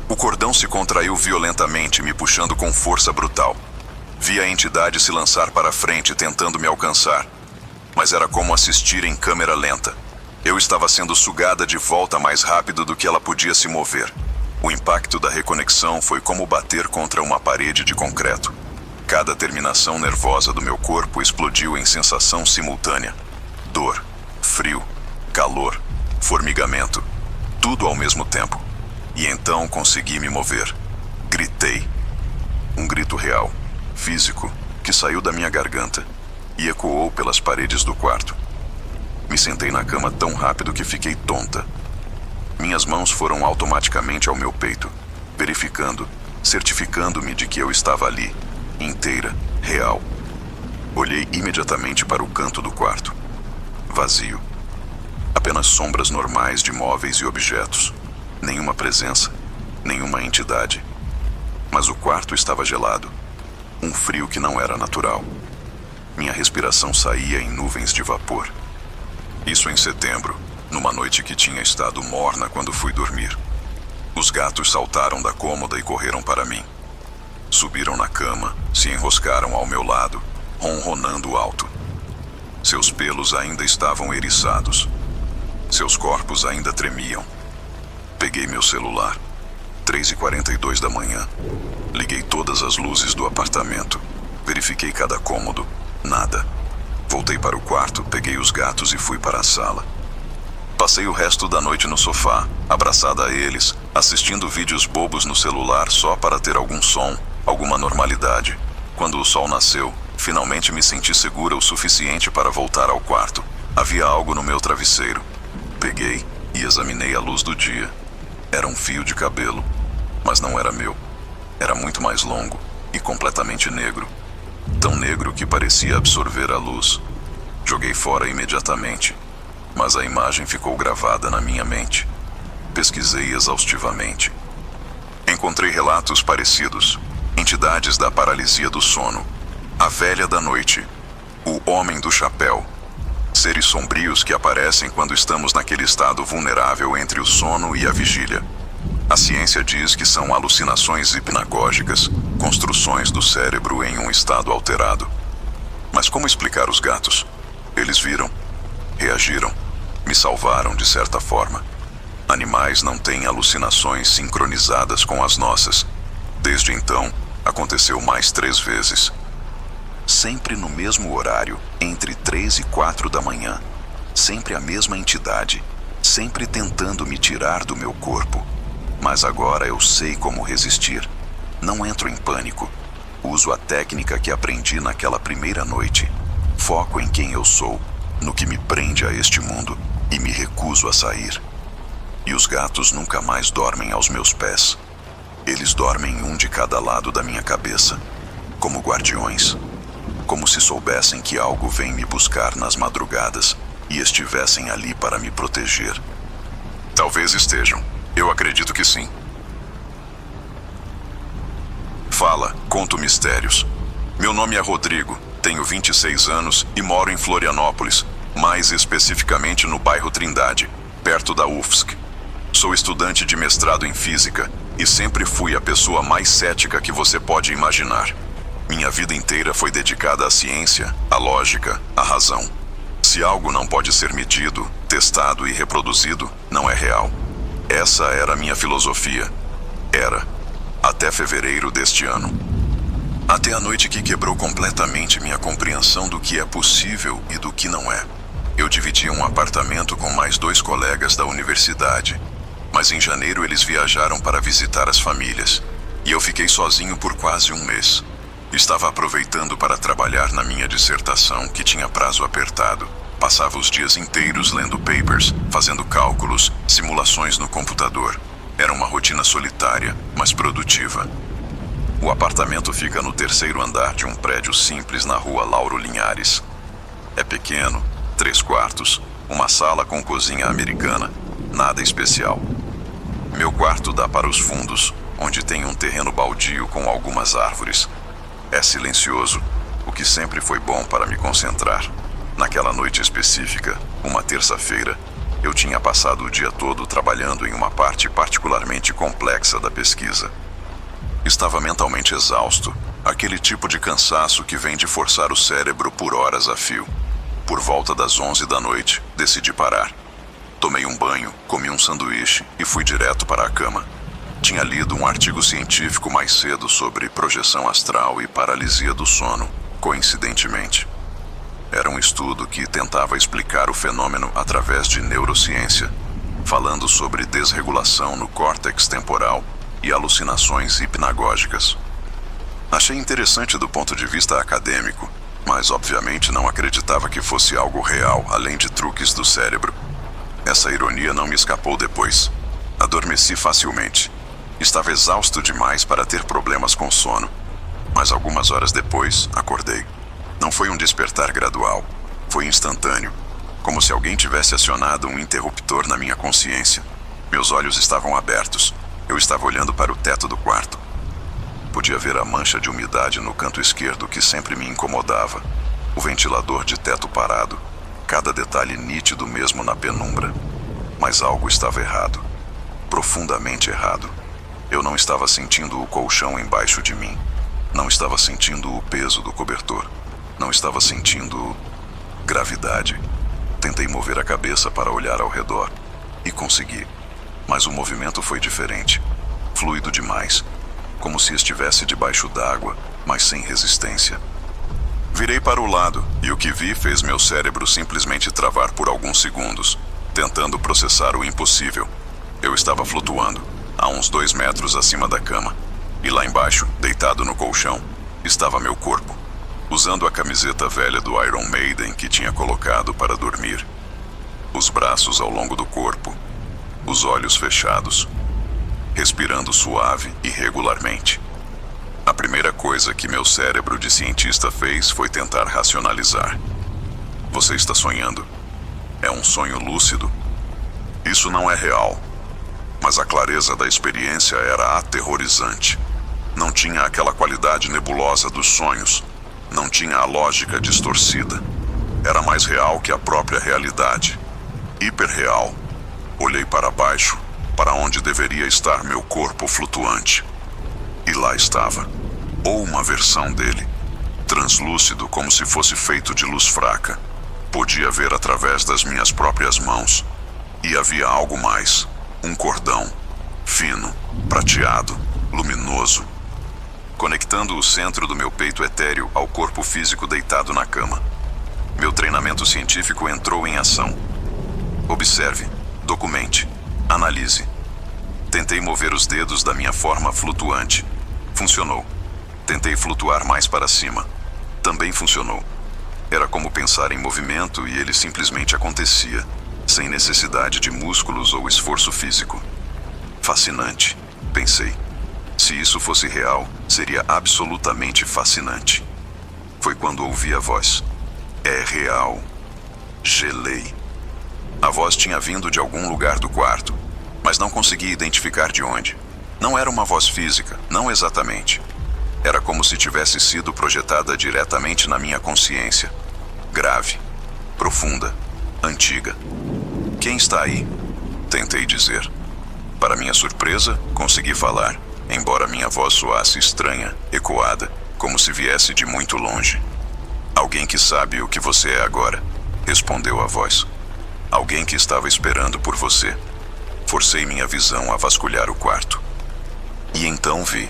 O cordão se contraiu violentamente, me puxando com força brutal. Vi a entidade se lançar para frente, tentando me alcançar. Mas era como assistir em câmera lenta. Eu estava sendo sugada de volta mais rápido do que ela podia se mover. O impacto da reconexão foi como bater contra uma parede de concreto. Cada terminação nervosa do meu corpo explodiu em sensação simultânea. Dor, frio, calor, formigamento, tudo ao mesmo tempo. E então consegui me mover. Gritei. Um grito real, físico, que saiu da minha garganta e ecoou pelas paredes do quarto. Me sentei na cama tão rápido que fiquei tonta. Minhas mãos foram automaticamente ao meu peito, verificando, certificando-me de que eu estava ali, inteira, real. Olhei imediatamente para o canto do quarto. Vazio. Apenas sombras normais de móveis e objetos. Nenhuma presença, nenhuma entidade. Mas o quarto estava gelado. Um frio que não era natural. Minha respiração saía em nuvens de vapor. Isso em setembro, numa noite que tinha estado morna quando fui dormir. Os gatos saltaram da cômoda e correram para mim. Subiram na cama, se enroscaram ao meu lado, ronronando alto. Seus pelos ainda estavam eriçados. Seus corpos ainda tremiam. Peguei meu celular. 3h42 da manhã. Liguei todas as luzes do apartamento. Verifiquei cada cômodo. Nada. Voltei para o quarto, peguei os gatos e fui para a sala. Passei o resto da noite no sofá, abraçada a eles, assistindo vídeos bobos no celular só para ter algum som, alguma normalidade. Quando o sol nasceu, finalmente me senti segura o suficiente para voltar ao quarto. Havia algo no meu travesseiro. Peguei e examinei a luz do dia. Era um fio de cabelo, mas não era meu. Era muito mais longo e completamente negro. Tão negro que parecia absorver a luz. Joguei fora imediatamente, mas a imagem ficou gravada na minha mente. Pesquisei exaustivamente. Encontrei relatos parecidos. Entidades da paralisia do sono. A velha da noite. O homem do chapéu. Seres sombrios que aparecem quando estamos naquele estado vulnerável entre o sono e a vigília. A ciência diz que são alucinações hipnagógicas, construções do cérebro em um estado alterado. Mas como explicar os gatos? Eles viram, reagiram, me salvaram de certa forma. Animais não têm alucinações sincronizadas com as nossas. Desde então, aconteceu mais 3 vezes. Sempre no mesmo horário, entre 3 e 4 da manhã. Sempre a mesma entidade, sempre tentando me tirar do meu corpo. Mas agora eu sei como resistir. Não entro em pânico. Uso a técnica que aprendi naquela primeira noite. Foco em quem eu sou, no que me prende a este mundo, e me recuso a sair. E os gatos nunca mais dormem aos meus pés. Eles dormem um de cada lado da minha cabeça, como guardiões. Como se soubessem que algo vem me buscar nas madrugadas e estivessem ali para me proteger. Talvez estejam. Eu acredito que sim. Fala, conto mistérios. Meu nome é Rodrigo, tenho 26 anos e moro em Florianópolis, mais especificamente no bairro Trindade, perto da UFSC. Sou estudante de mestrado em física e sempre fui a pessoa mais cética que você pode imaginar. Minha vida inteira foi dedicada à ciência, à lógica, à razão. Se algo não pode ser medido, testado e reproduzido, não é real. Essa era a minha filosofia. Era. Até fevereiro deste ano. Até a noite que quebrou completamente minha compreensão do que é possível e do que não é. Eu dividia um apartamento com mais 2 colegas da universidade. Mas em janeiro eles viajaram para visitar as famílias. E eu fiquei sozinho por quase um mês. Estava aproveitando para trabalhar na minha dissertação, que tinha prazo apertado. Passava os dias inteiros lendo papers, fazendo cálculos, simulações no computador. Era uma rotina solitária, mas produtiva. O apartamento fica no 3º andar de um prédio simples na rua Lauro Linhares. É pequeno, 3 quartos, uma sala com cozinha americana, nada especial. Meu quarto dá para os fundos, onde tem um terreno baldio com algumas árvores. É silencioso, o que sempre foi bom para me concentrar. Naquela noite específica, uma terça-feira, eu tinha passado o dia todo trabalhando em uma parte particularmente complexa da pesquisa. Estava mentalmente exausto, aquele tipo de cansaço que vem de forçar o cérebro por horas a fio. Por volta das 11 da noite, decidi parar. Tomei um banho, comi um sanduíche e fui direto para a cama. Tinha lido um artigo científico mais cedo sobre projeção astral e paralisia do sono, coincidentemente. Era um estudo que tentava explicar o fenômeno através de neurociência, falando sobre desregulação no córtex temporal e alucinações hipnagógicas. Achei interessante do ponto de vista acadêmico, mas obviamente não acreditava que fosse algo real, além de truques do cérebro. Essa ironia não me escapou depois. Adormeci facilmente. Estava exausto demais para ter problemas com sono, mas algumas horas depois, acordei. Não foi um despertar gradual, foi instantâneo, como se alguém tivesse acionado um interruptor na minha consciência. Meus olhos estavam abertos. Eu estava olhando para o teto do quarto. Podia ver a mancha de umidade no canto esquerdo que sempre me incomodava, o ventilador de teto parado, cada detalhe nítido mesmo na penumbra. Mas algo estava errado, profundamente errado. Eu não estava sentindo o colchão embaixo de mim, não estava sentindo o peso do cobertor, não estava sentindo gravidade. Tentei mover a cabeça para olhar ao redor e consegui, mas o movimento foi diferente, fluido demais, como se estivesse debaixo d'água, mas sem resistência. Virei para o lado e o que vi fez meu cérebro simplesmente travar por alguns segundos, tentando processar o impossível. Eu estava flutuando, a uns 2 metros acima da cama, e lá embaixo, deitado no colchão, estava meu corpo, usando a camiseta velha do Iron Maiden que tinha colocado para dormir. Os braços ao longo do corpo, os olhos fechados, respirando suave e regularmente. A primeira coisa que meu cérebro de cientista fez foi tentar racionalizar. Você está sonhando. É um sonho lúcido. Isso não é real. Mas a clareza da experiência era aterrorizante. Não tinha aquela qualidade nebulosa dos sonhos. Não tinha a lógica distorcida. Era mais real que a própria realidade. Hiperreal. Olhei para baixo, para onde deveria estar meu corpo flutuante. E lá estava. Ou uma versão dele. Translúcido, como se fosse feito de luz fraca. Podia ver através das minhas próprias mãos. E havia algo mais. Um cordão. Fino, prateado, luminoso. Conectando o centro do meu peito etéreo ao corpo físico deitado na cama. Meu treinamento científico entrou em ação. Observe, documente, analise. Tentei mover os dedos da minha forma flutuante. Funcionou. Tentei flutuar mais para cima. Também funcionou. Era como pensar em movimento e ele simplesmente acontecia, sem necessidade de músculos ou esforço físico. Fascinante, pensei. Se isso fosse real, seria absolutamente fascinante. Foi quando ouvi a voz. É real. Gelei. A voz tinha vindo de algum lugar do quarto, mas não conseguia identificar de onde. Não era uma voz física, não exatamente. Era como se tivesse sido projetada diretamente na minha consciência. Grave, profunda, antiga. Quem está aí? Tentei dizer. Para minha surpresa, consegui falar, embora minha voz soasse estranha, ecoada, como se viesse de muito longe. Alguém que sabe o que você é agora, respondeu a voz. Alguém que estava esperando por você. Forcei minha visão a vasculhar o quarto. E então vi.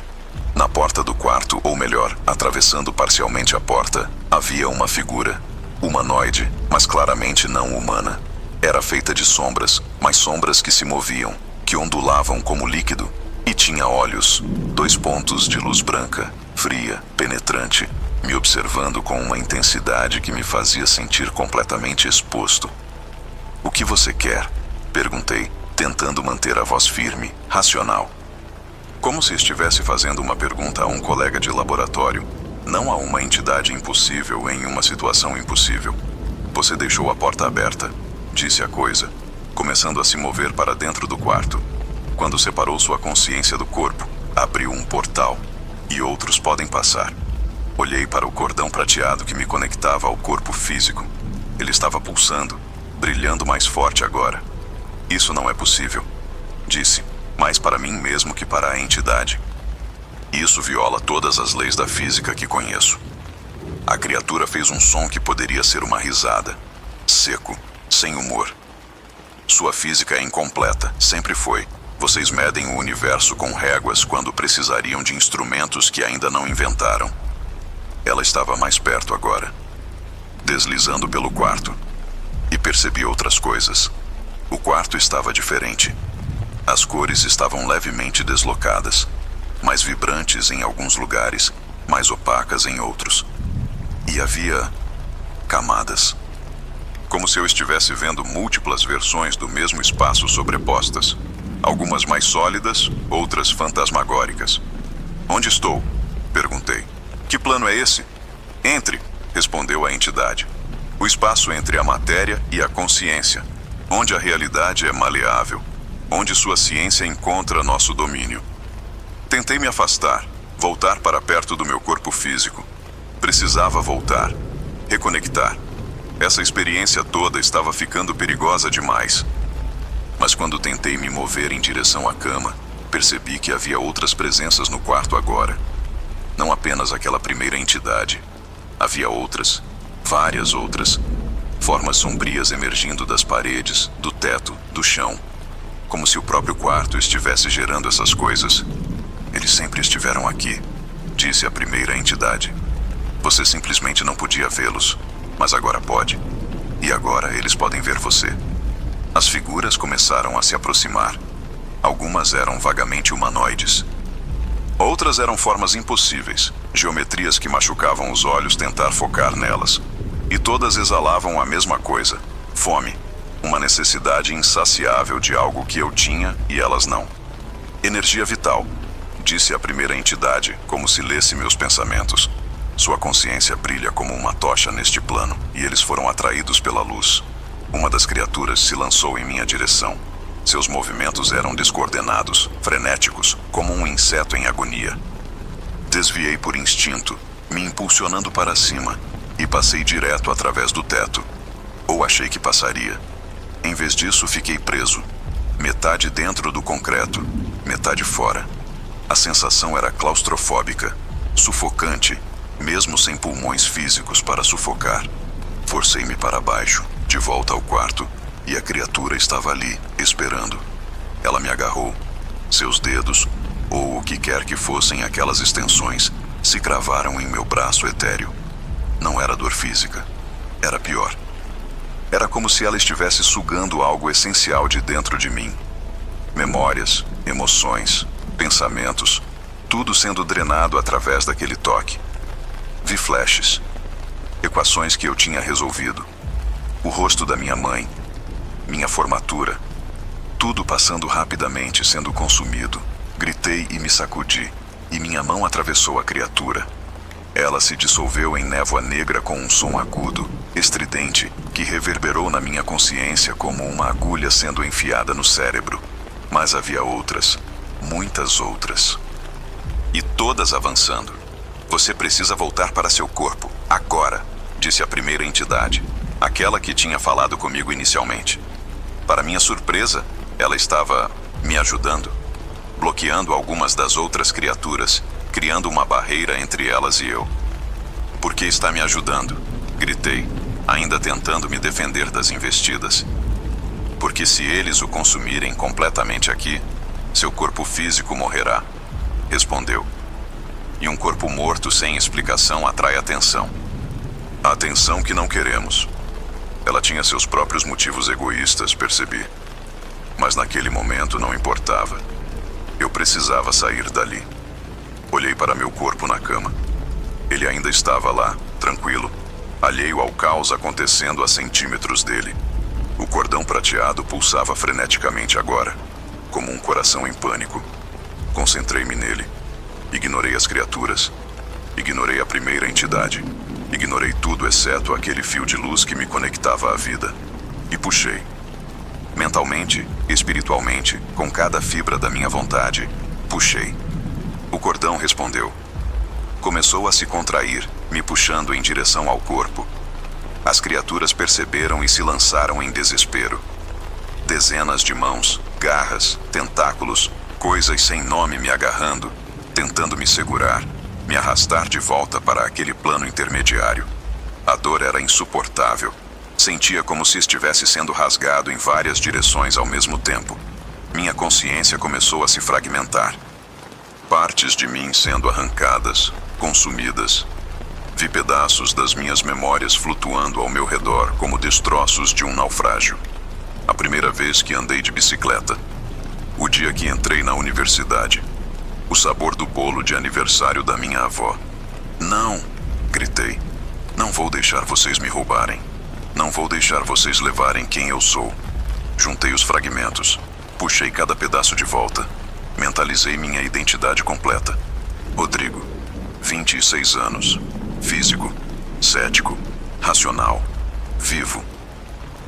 Na porta do quarto, ou melhor, atravessando parcialmente a porta, havia uma figura. Humanoide, mas claramente não humana. Era feita de sombras, mas sombras que se moviam, que ondulavam como líquido, e tinha olhos, 2 pontos de luz branca, fria, penetrante, me observando com uma intensidade que me fazia sentir completamente exposto. O que você quer? Perguntei, tentando manter a voz firme, racional. Como se estivesse fazendo uma pergunta a um colega de laboratório, não a uma entidade impossível em uma situação impossível. Você deixou a porta aberta, disse a coisa, começando a se mover para dentro do quarto. Quando separou sua consciência do corpo, abriu um portal, e outros podem passar. Olhei para o cordão prateado que me conectava ao corpo físico. Ele estava pulsando, brilhando mais forte agora. Isso não é possível, disse, mais para mim mesmo que para a entidade. Isso viola todas as leis da física que conheço. A criatura fez um som que poderia ser uma risada, seco, sem humor. Sua física é incompleta, sempre foi, Vocês medem o universo com réguas quando precisariam de instrumentos que ainda não inventaram. Ela estava mais perto agora, deslizando pelo quarto, e percebi outras coisas. O quarto estava diferente. As cores estavam levemente deslocadas, mais vibrantes em alguns lugares, mais opacas em outros. E havia camadas. Como se eu estivesse vendo múltiplas versões do mesmo espaço sobrepostas. Algumas mais sólidas, outras fantasmagóricas. Onde estou? Perguntei. Que plano é esse? Entre, respondeu a entidade. O espaço entre a matéria e a consciência, onde a realidade é maleável, onde sua ciência encontra nosso domínio. Tentei me afastar, voltar para perto do meu corpo físico. Precisava voltar, reconectar. Essa experiência toda estava ficando perigosa demais. Mas quando tentei me mover em direção à cama, percebi que havia outras presenças no quarto agora. Não apenas aquela primeira entidade. Havia outras, várias outras, formas sombrias emergindo das paredes, do teto, do chão, como se o próprio quarto estivesse gerando essas coisas. Eles sempre estiveram aqui, disse a primeira entidade. Você simplesmente não podia vê-los, mas agora pode. E agora eles podem ver você. As figuras começaram a se aproximar. Algumas eram vagamente humanoides. Outras eram formas impossíveis, geometrias que machucavam os olhos tentar focar nelas. E todas exalavam a mesma coisa: fome, uma necessidade insaciável de algo que eu tinha e elas não. Energia vital, disse a primeira entidade, como se lesse meus pensamentos. Sua consciência brilha como uma tocha neste plano, e eles foram atraídos pela luz. Uma das criaturas se lançou em minha direção. Seus movimentos eram descoordenados, frenéticos, como um inseto em agonia. Desviei por instinto, me impulsionando para cima, e passei direto através do teto. Ou achei que passaria. Em vez disso, fiquei preso. Metade dentro do concreto, metade fora. A sensação era claustrofóbica, sufocante, mesmo sem pulmões físicos para sufocar. Forcei-me para baixo, de volta ao quarto, e a criatura estava ali, esperando. Ela me agarrou. Seus dedos, ou o que quer que fossem aquelas extensões, se cravaram em meu braço etéreo. Não era dor física. Era pior. Era como se ela estivesse sugando algo essencial de dentro de mim. Memórias, emoções, pensamentos, tudo sendo drenado através daquele toque. Vi flashes, equações que eu tinha resolvido. O rosto da minha mãe, minha formatura, tudo passando rapidamente, sendo consumido. Gritei e me sacudi, e minha mão atravessou a criatura. Ela se dissolveu em névoa negra com um som agudo, estridente, que reverberou na minha consciência como uma agulha sendo enfiada no cérebro. Mas havia outras, muitas outras. E todas avançando. Você precisa voltar para seu corpo, agora, disse a primeira entidade, aquela que tinha falado comigo inicialmente. Para minha surpresa, ela estava me ajudando, bloqueando algumas das outras criaturas, criando uma barreira entre elas e eu. Por que está me ajudando? Gritei, ainda tentando me defender das investidas. Porque se eles o consumirem completamente aqui, seu corpo físico morrerá, respondeu. E um corpo morto sem explicação atrai atenção. A atenção que não queremos. Ela tinha seus próprios motivos egoístas, percebi. Mas naquele momento não importava. Eu precisava sair dali. Olhei para meu corpo na cama. Ele ainda estava lá, tranquilo, alheio ao caos acontecendo a centímetros dele. O cordão prateado pulsava freneticamente agora, como um coração em pânico. Concentrei-me nele. Ignorei as criaturas. Ignorei a primeira entidade. Ignorei tudo exceto aquele fio de luz que me conectava à vida. E puxei. Mentalmente, espiritualmente, com cada fibra da minha vontade, puxei. O cordão respondeu. Começou a se contrair, me puxando em direção ao corpo. As criaturas perceberam e se lançaram em desespero. Dezenas de mãos, garras, tentáculos, coisas sem nome me agarrando, tentando me segurar, me arrastar de volta para aquele plano intermediário. A dor era insuportável. Sentia como se estivesse sendo rasgado em várias direções ao mesmo tempo. Minha consciência começou a se fragmentar. Partes de mim sendo arrancadas, consumidas. Vi pedaços das minhas memórias flutuando ao meu redor como destroços de um naufrágio. A primeira vez que andei de bicicleta. O dia que entrei na universidade. O sabor do bolo de aniversário da minha avó. Não, gritei. Não vou deixar vocês me roubarem. Não vou deixar vocês levarem quem eu sou. Juntei os fragmentos. Puxei cada pedaço de volta. Mentalizei minha identidade completa. Rodrigo, 26 anos. Físico, cético, racional, vivo.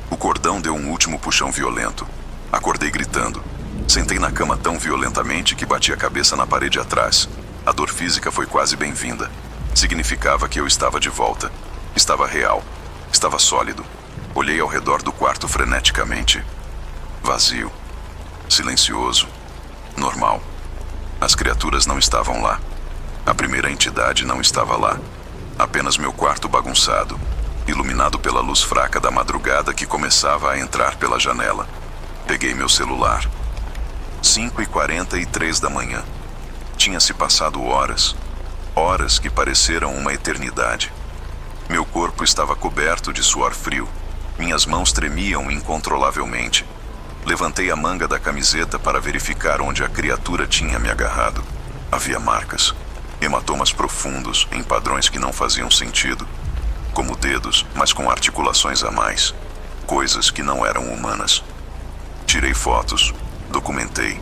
O cordão deu um último puxão violento. Acordei gritando. Sentei na cama tão violentamente que bati a cabeça na parede atrás. A dor física foi quase bem-vinda. Significava que eu estava de volta. Estava real. Estava sólido. Olhei ao redor do quarto freneticamente. Vazio. Silencioso. Normal. As criaturas não estavam lá. A primeira entidade não estava lá. Apenas meu quarto bagunçado, iluminado pela luz fraca da madrugada que começava a entrar pela janela. Peguei meu celular. 5h43 da manhã. Tinha-se passado horas. Horas que pareceram uma eternidade. Meu corpo estava coberto de suor frio. Minhas mãos tremiam incontrolavelmente. Levantei a manga da camiseta para verificar onde a criatura tinha me agarrado. Havia marcas. Hematomas profundos, em padrões que não faziam sentido. Como dedos, mas com articulações a mais. Coisas que não eram humanas. Tirei fotos, documentei.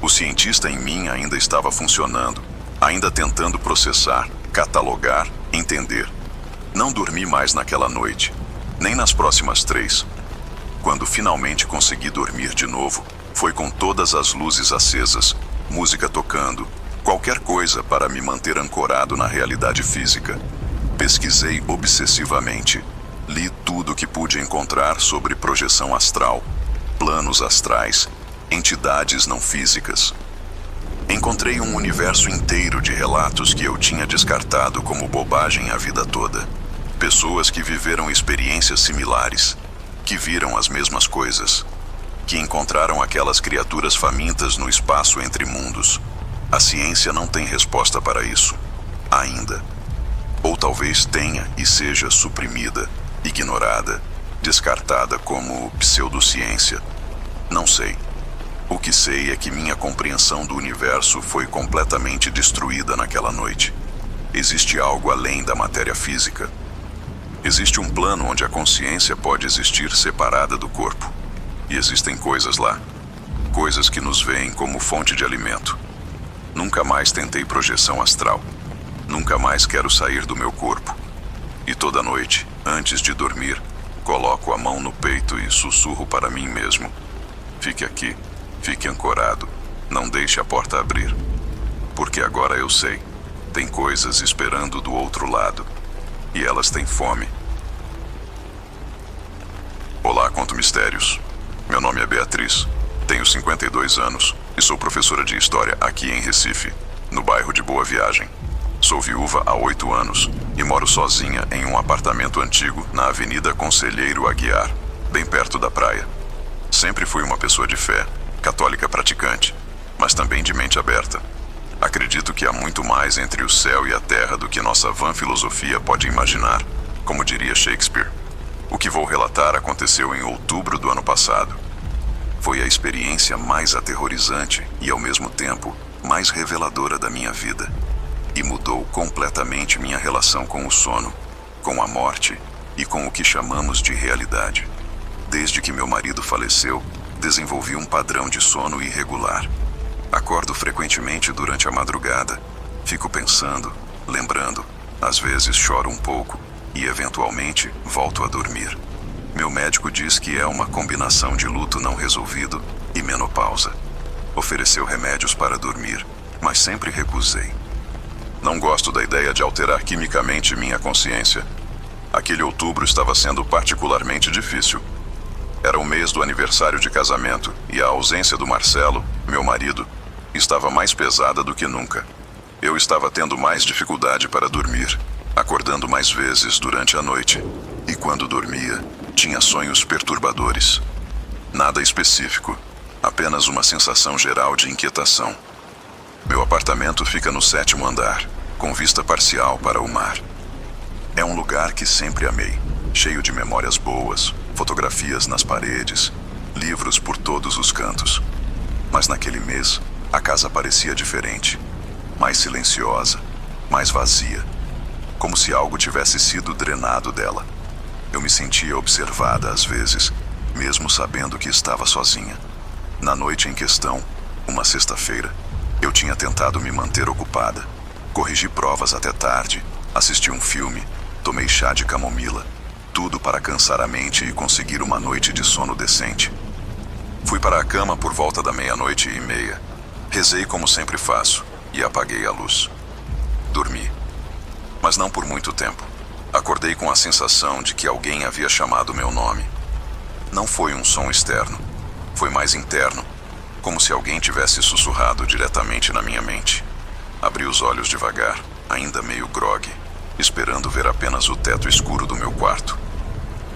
O cientista em mim ainda estava funcionando, ainda tentando processar, catalogar, entender. Não dormi mais naquela noite, nem nas próximas 3. Quando finalmente consegui dormir de novo, foi com todas as luzes acesas, música tocando, qualquer coisa para me manter ancorado na realidade física. Pesquisei obsessivamente. Li tudo o que pude encontrar sobre projeção astral, planos astrais, entidades não físicas. Encontrei um universo inteiro de relatos que eu tinha descartado como bobagem a vida toda. Pessoas que viveram experiências similares, que viram as mesmas coisas, que encontraram aquelas criaturas famintas no espaço entre mundos. A ciência não tem resposta para isso, ainda. Ou talvez tenha e seja suprimida, ignorada, descartada como pseudociência. Não sei. O que sei é que minha compreensão do universo foi completamente destruída naquela noite. Existe algo além da matéria física. Existe um plano onde a consciência pode existir separada do corpo. E existem coisas lá. Coisas que nos veem como fonte de alimento. Nunca mais tentei projeção astral. Nunca mais quero sair do meu corpo. E toda noite, antes de dormir, coloco a mão no peito e sussurro para mim mesmo. Fique aqui, fique ancorado, não deixe a porta abrir. Porque agora eu sei, tem coisas esperando do outro lado. E elas têm fome. Olá, conto mistérios. Meu nome é Beatriz, tenho 52 anos e sou professora de História aqui em Recife, no bairro de Boa Viagem. Sou viúva há 8 anos e moro sozinha em um apartamento antigo na Avenida Conselheiro Aguiar, bem perto da praia. Sempre fui uma pessoa de fé, católica praticante, mas também de mente aberta. Acredito que há muito mais entre o céu e a terra do que nossa vã filosofia pode imaginar, como diria Shakespeare. O que vou relatar aconteceu em outubro do ano passado. Foi a experiência mais aterrorizante e, ao mesmo tempo, mais reveladora da minha vida. E mudou completamente minha relação com o sono, com a morte e com o que chamamos de realidade. Desde que meu marido faleceu, desenvolvi um padrão de sono irregular. Acordo frequentemente durante a madrugada. Fico pensando, lembrando, às vezes choro um pouco e, eventualmente, volto a dormir. Meu médico diz que é uma combinação de luto não resolvido e menopausa. Ofereceu remédios para dormir, mas sempre recusei. Não gosto da ideia de alterar quimicamente minha consciência. Aquele outubro estava sendo particularmente difícil. Era o mês do aniversário de casamento e a ausência do Marcelo, meu marido, estava mais pesada do que nunca. Eu estava tendo mais dificuldade para dormir, acordando mais vezes durante a noite. E quando dormia, tinha sonhos perturbadores. Nada específico, Apenas uma sensação geral de inquietação. Meu apartamento fica no 7º andar, com vista parcial para o mar. É um lugar que sempre amei, cheio de memórias boas, fotografias nas paredes, livros por todos os cantos. Mas naquele mês, a casa parecia diferente, mais silenciosa, mais vazia, como se algo tivesse sido drenado dela. Eu me sentia observada às vezes, mesmo sabendo que estava sozinha. Na noite em questão, uma sexta-feira, eu tinha tentado me manter ocupada. Corrigi provas até tarde, assisti um filme, tomei chá de camomila, tudo para cansar a mente e conseguir uma noite de sono decente. Fui para a cama por volta da 00:30. Rezei como sempre faço e apaguei a luz. Dormi. Mas não por muito tempo. Acordei com a sensação de que alguém havia chamado meu nome. Não foi um som externo. Foi mais interno, como se alguém tivesse sussurrado diretamente na minha mente. Abri os olhos devagar, ainda meio grogue, esperando ver apenas o teto escuro do meu quarto.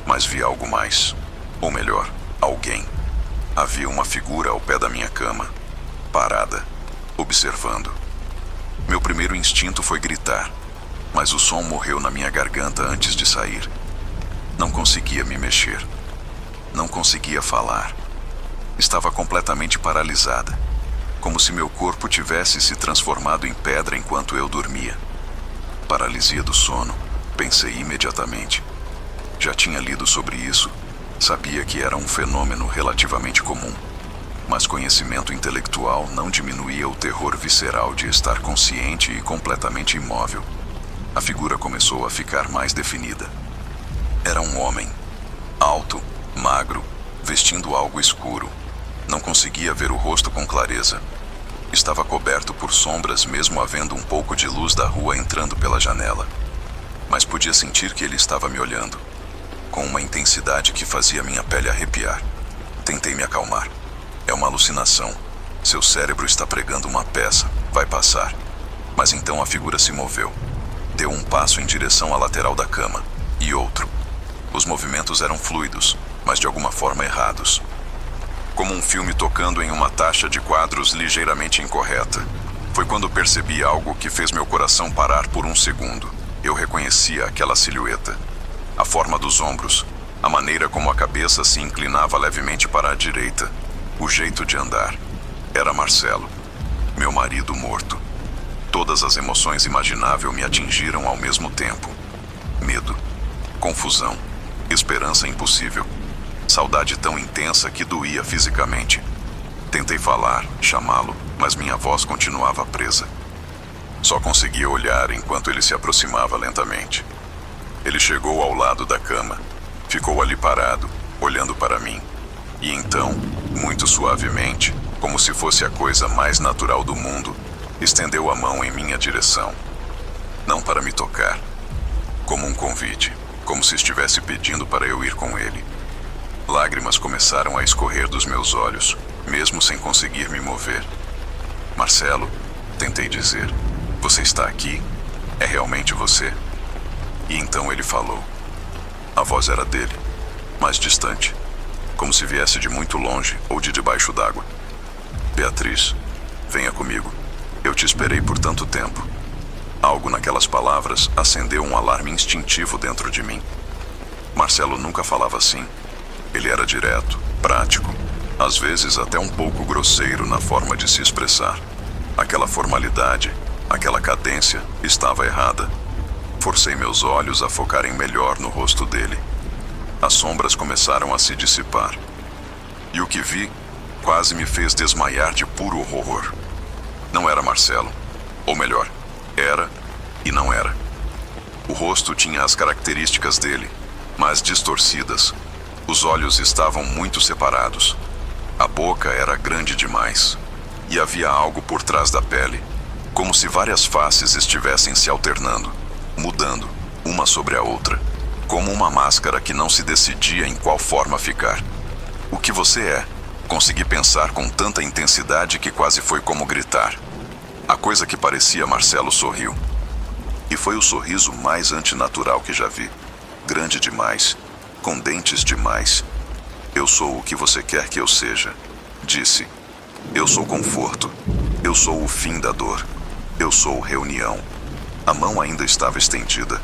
Mas vi algo mais. Ou melhor, alguém. Havia uma figura ao pé da minha cama, parada, observando. Meu primeiro instinto foi gritar, mas o som morreu na minha garganta antes de sair. Não conseguia me mexer. Não conseguia falar. Estava completamente paralisada, como se meu corpo tivesse se transformado em pedra enquanto eu dormia. Paralisia do sono, pensei imediatamente. Já tinha lido sobre isso, sabia que era um fenômeno relativamente comum, mas conhecimento intelectual não diminuía o terror visceral de estar consciente e completamente imóvel. A figura começou a ficar mais definida. Era um homem, alto, magro, vestindo algo escuro. Não conseguia ver o rosto com clareza. Estava coberto por sombras, mesmo havendo um pouco de luz da rua entrando pela janela. Mas podia sentir que ele estava me olhando, com uma intensidade que fazia minha pele arrepiar. Tentei me acalmar. É uma alucinação. Seu cérebro está pregando uma peça. Vai passar. Mas então a figura se moveu. Deu um passo em direção à lateral da cama, e outro. Os movimentos eram fluidos, mas de alguma forma errados. Como um filme tocando em uma taxa de quadros ligeiramente incorreta. Foi quando percebi algo que fez meu coração parar por um segundo. Eu reconhecia aquela silhueta. A forma dos ombros, a maneira como a cabeça se inclinava levemente para a direita, o jeito de andar. Era Marcelo, meu marido morto. Todas as emoções imagináveis me atingiram ao mesmo tempo. Medo, confusão, esperança impossível. Saudade tão intensa que doía fisicamente. Tentei falar, chamá-lo, mas minha voz continuava presa. Só conseguia olhar enquanto ele se aproximava lentamente. Ele chegou ao lado da cama, ficou ali parado, olhando para mim. E então, muito suavemente, como se fosse a coisa mais natural do mundo, estendeu a mão em minha direção. Não para me tocar, como um convite, como se estivesse pedindo para eu ir com ele. Lágrimas começaram a escorrer dos meus olhos, mesmo sem conseguir me mover. Marcelo, tentei dizer, você está aqui? É realmente você? E então ele falou. A voz era dele, mais distante, como se viesse de muito longe ou de debaixo d'água. Beatriz, venha comigo. Eu te esperei por tanto tempo. Algo naquelas palavras acendeu um alarme instintivo dentro de mim. Marcelo nunca falava assim. Ele era direto, prático, às vezes até um pouco grosseiro na forma de se expressar. Aquela formalidade, aquela cadência estava errada. Forcei meus olhos a focarem melhor no rosto dele. As sombras começaram a se dissipar. E o que vi quase me fez desmaiar de puro horror. Não era Marcelo. Ou melhor, era e não era. O rosto tinha as características dele, mas distorcidas. Os olhos estavam muito separados. A boca era grande demais. E havia algo por trás da pele, como se várias faces estivessem se alternando, mudando, uma sobre a outra, como uma máscara que não se decidia em qual forma ficar. O que você é? Consegui pensar com tanta intensidade que quase foi como gritar. A coisa que parecia Marcelo sorriu. E foi o sorriso mais antinatural que já vi. Grande demais, com dentes demais. Eu sou o que você quer que eu seja. Disse: eu sou conforto. Eu sou o fim da dor. Eu sou reunião. A mão ainda estava estendida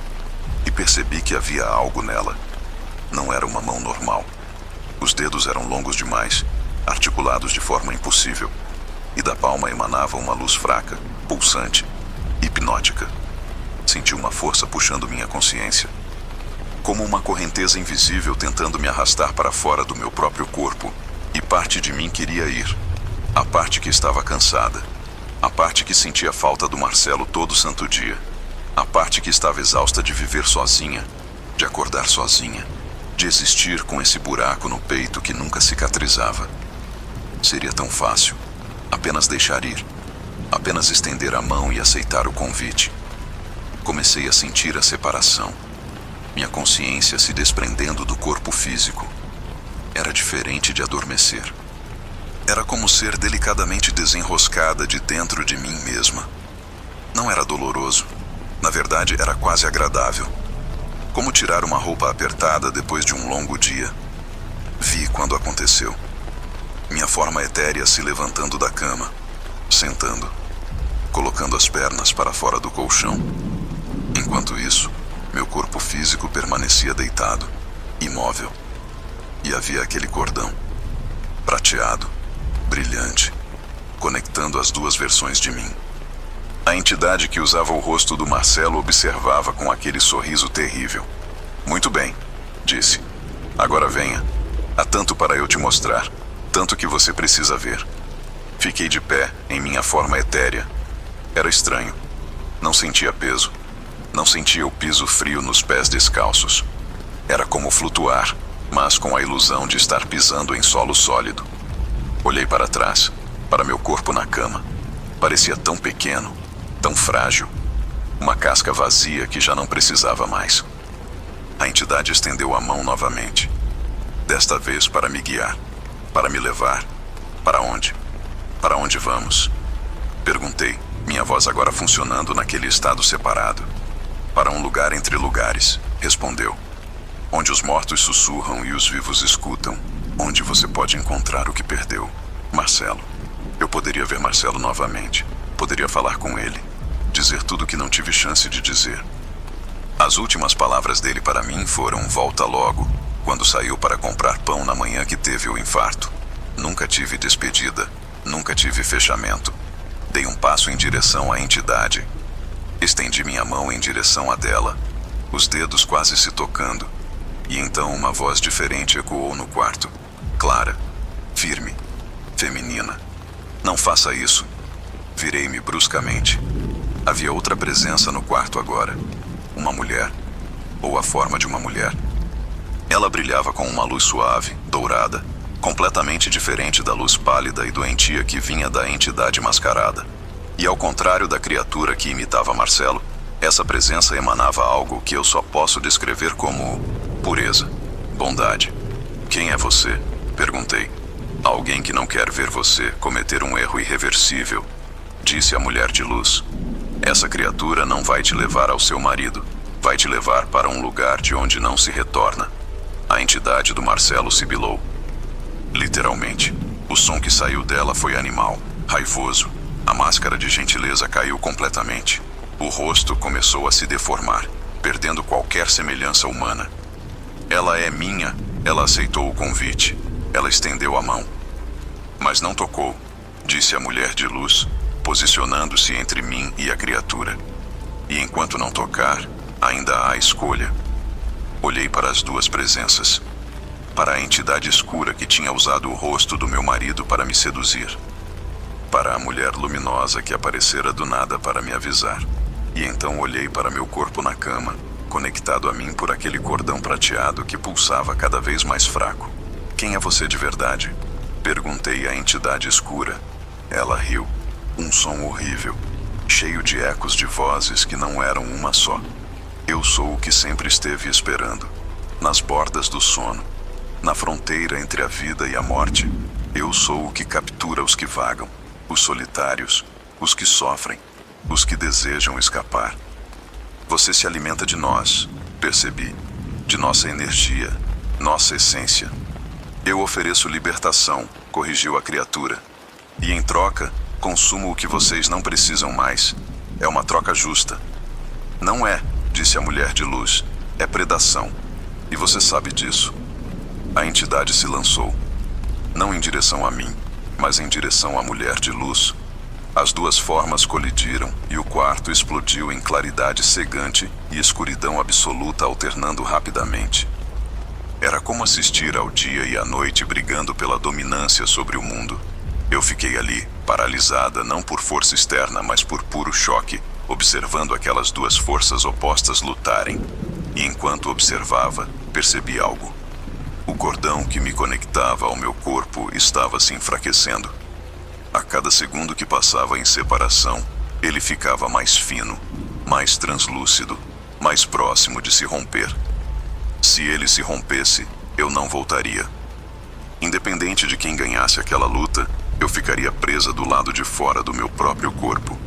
e percebi que havia algo nela. Não era uma mão normal. Os dedos eram longos demais, articulados de forma impossível, e da palma emanava uma luz fraca, pulsante, hipnótica. Senti uma força puxando minha consciência, como uma correnteza invisível tentando me arrastar para fora do meu próprio corpo, e parte de mim queria ir. A parte que estava cansada, a parte que sentia falta do Marcelo todo santo dia, a parte que estava exausta de viver sozinha, de acordar sozinha, de existir com esse buraco no peito que nunca cicatrizava. Seria tão fácil, apenas deixar ir, apenas estender a mão e aceitar o convite. Comecei a sentir a separação, minha consciência se desprendendo do corpo físico. Era diferente de adormecer. Era como ser delicadamente desenroscada de dentro de mim mesma. Não era doloroso. Na verdade, era quase agradável. Como tirar uma roupa apertada depois de um longo dia. Vi quando aconteceu. Minha forma etérea se levantando da cama, sentando, colocando as pernas para fora do colchão. Enquanto isso, meu corpo físico permanecia deitado, imóvel. E havia aquele cordão, prateado, brilhante, conectando as duas versões de mim. A entidade que usava o rosto do Marcelo observava com aquele sorriso terrível. Muito bem, disse. Agora venha. Há tanto para eu te mostrar, tanto que você precisa ver. Fiquei de pé, em minha forma etérea. Era estranho. Não sentia peso. Não sentia o piso frio nos pés descalços. Era como flutuar, mas com a ilusão de estar pisando em solo sólido. Olhei para trás, para meu corpo na cama. Parecia tão pequeno, tão frágil. Uma casca vazia que já não precisava mais. A entidade estendeu a mão novamente. Desta vez para me guiar, para me levar. Para onde? Para onde vamos? Perguntei, minha voz agora funcionando naquele estado separado. Para um lugar entre lugares, respondeu. Onde os mortos sussurram e os vivos escutam. Onde você pode encontrar o que perdeu. Marcelo. Eu poderia ver Marcelo novamente. Poderia falar com ele. Dizer tudo que não tive chance de dizer. As últimas palavras dele para mim foram volta logo, quando saiu para comprar pão na manhã que teve o infarto. Nunca tive despedida. Nunca tive fechamento. Dei um passo em direção à entidade. Estendi minha mão em direção à dela, os dedos quase se tocando. E então uma voz diferente ecoou no quarto. Clara, firme, feminina. Não faça isso. Virei-me bruscamente. Havia outra presença no quarto agora. Uma mulher, ou a forma de uma mulher. Ela brilhava com uma luz suave, dourada, completamente diferente da luz pálida e doentia que vinha da entidade mascarada. E ao contrário da criatura que imitava Marcelo, essa presença emanava algo que eu só posso descrever como pureza, bondade. Quem é você? Perguntei. Alguém que não quer ver você cometer um erro irreversível, disse a mulher de luz. Essa criatura não vai te levar ao seu marido, vai te levar para um lugar de onde não se retorna. A entidade do Marcelo sibilou. Literalmente, o som que saiu dela foi animal, raivoso. A máscara de gentileza caiu completamente. O rosto começou a se deformar, perdendo qualquer semelhança humana. Ela é minha, ela aceitou o convite. Ela estendeu a mão. Mas não tocou, disse a mulher de luz, posicionando-se entre mim e a criatura. E enquanto não tocar, ainda há escolha. Olhei para as duas presenças. Para a entidade escura que tinha usado o rosto do meu marido para me seduzir. Para a mulher luminosa que aparecera do nada para me avisar. E então olhei para meu corpo na cama, conectado a mim por aquele cordão prateado que pulsava cada vez mais fraco. Quem é você de verdade? Perguntei à entidade escura. Ela riu. Um som horrível, cheio de ecos de vozes que não eram uma só. Eu sou o que sempre esteve esperando. Nas bordas do sono, na fronteira entre a vida e a morte, eu sou o que captura os que vagam, os solitários, os que sofrem, os que desejam escapar. Você se alimenta de nós, percebi, de nossa energia, nossa essência. Eu ofereço libertação, corrigiu a criatura. E em troca, consumo o que vocês não precisam mais. É uma troca justa. Não é, disse a mulher de luz. É predação. E você sabe disso. A entidade se lançou. Não em direção a mim, mas em direção à mulher de luz. As duas formas colidiram e o quarto explodiu em claridade cegante e escuridão absoluta alternando rapidamente. Era como assistir ao dia e à noite brigando pela dominância sobre o mundo. Eu fiquei ali, paralisada não por força externa, mas por puro choque, observando aquelas duas forças opostas lutarem. E enquanto observava, percebi algo. O cordão que me conectava ao meu corpo estava se enfraquecendo. A cada segundo que passava em separação, ele ficava mais fino, mais translúcido, mais próximo de se romper. Se ele se rompesse, eu não voltaria. Independente de quem ganhasse aquela luta, eu ficaria presa do lado de fora do meu próprio corpo,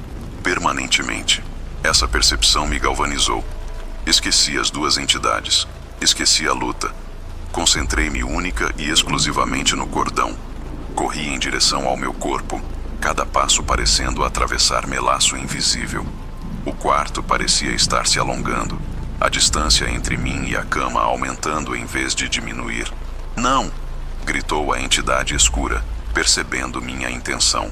permanentemente. Essa percepção me galvanizou. Esqueci as duas entidades, esqueci a luta. Concentrei-me única e exclusivamente no cordão. Corri em direção ao meu corpo, cada passo parecendo atravessar melaço invisível. O quarto parecia estar se alongando, a distância entre mim e a cama aumentando em vez de diminuir. Não! Gritou a entidade escura, percebendo minha intenção.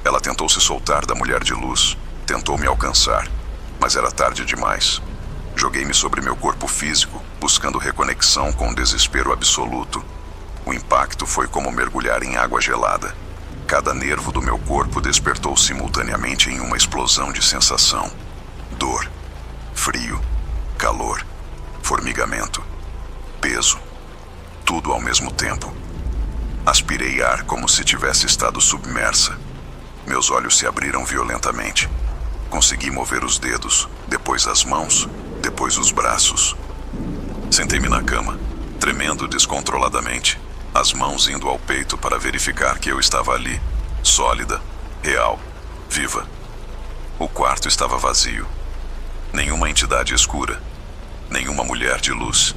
Ela tentou se soltar da mulher de luz, tentou me alcançar, mas era tarde demais. Joguei-me sobre meu corpo físico, buscando reconexão com o desespero absoluto. O impacto foi como mergulhar em água gelada. Cada nervo do meu corpo despertou simultaneamente em uma explosão de sensação. Dor, frio, calor, formigamento, peso, tudo ao mesmo tempo. Aspirei ar como se tivesse estado submersa. Meus olhos se abriram violentamente. Consegui mover os dedos, depois as mãos, depois os braços. Sentei-me na cama, tremendo descontroladamente, as mãos indo ao peito para verificar que eu estava ali, sólida, real, viva. O quarto estava vazio. Nenhuma entidade escura, nenhuma mulher de luz.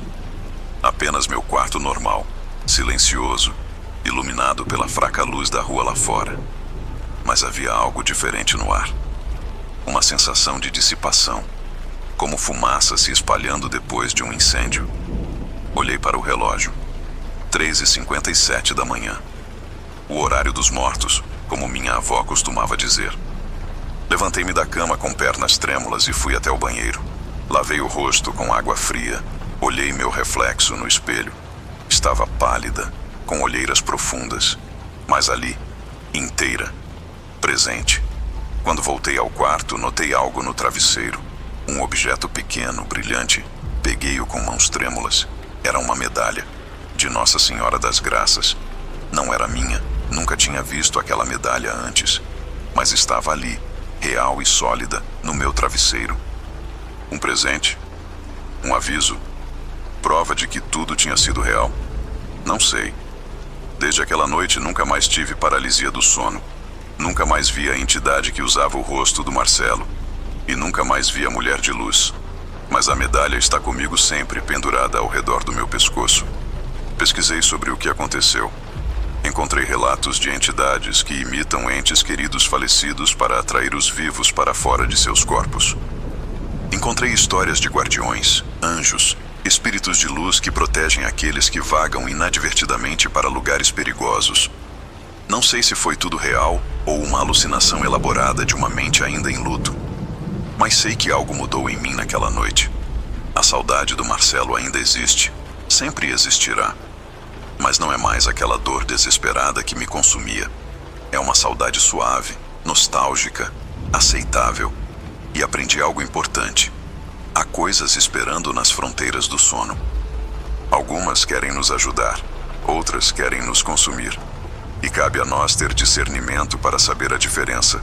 Apenas meu quarto normal, silencioso, iluminado pela fraca luz da rua lá fora. Mas havia algo diferente no ar. Uma sensação de dissipação, como fumaça se espalhando depois de um incêndio. Olhei para o relógio. 3h57 da manhã. O horário dos mortos, como minha avó costumava dizer. Levantei-me da cama com pernas trêmulas e fui até o banheiro. Lavei o rosto com água fria. Olhei meu reflexo no espelho. Estava pálida, com olheiras profundas, mas ali, inteira, presente. Quando voltei ao quarto, notei algo no travesseiro. Um objeto pequeno, brilhante. Peguei-o com mãos trêmulas. Era uma medalha, de Nossa Senhora das Graças. Não era minha, nunca tinha visto aquela medalha antes, mas estava ali, real e sólida, no meu travesseiro. Um presente? Um aviso? Prova de que tudo tinha sido real? Não sei. Desde aquela noite nunca mais tive paralisia do sono. Nunca mais vi a entidade que usava o rosto do Marcelo. E nunca mais vi a mulher de luz. Mas a medalha está comigo sempre, pendurada ao redor do meu pescoço. Pesquisei sobre o que aconteceu. Encontrei relatos de entidades que imitam entes queridos falecidos para atrair os vivos para fora de seus corpos. Encontrei histórias de guardiões, anjos, espíritos de luz que protegem aqueles que vagam inadvertidamente para lugares perigosos. Não sei se foi tudo real ou uma alucinação elaborada de uma mente ainda em luto. Mas sei que algo mudou em mim naquela noite. A saudade do Marcelo ainda existe, sempre existirá. Mas não é mais aquela dor desesperada que me consumia. É uma saudade suave, nostálgica, aceitável. E aprendi algo importante. Há coisas esperando nas fronteiras do sono. Algumas querem nos ajudar, outras querem nos consumir. E cabe a nós ter discernimento para saber a diferença.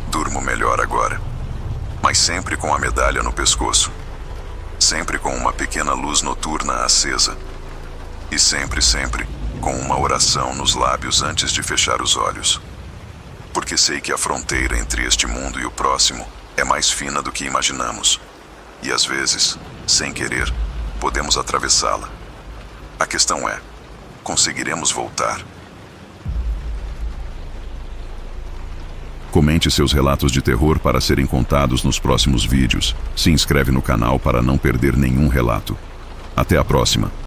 Durmo melhor agora, mas sempre com a medalha no pescoço. Sempre com uma pequena luz noturna acesa. E sempre, com uma oração nos lábios antes de fechar os olhos. Porque sei que a fronteira entre este mundo e o próximo é mais fina do que imaginamos. E às vezes, sem querer, podemos atravessá-la. A questão é, conseguiremos voltar. Comente seus relatos de terror para serem contados nos próximos vídeos. Se inscreve no canal para não perder nenhum relato. Até a próxima.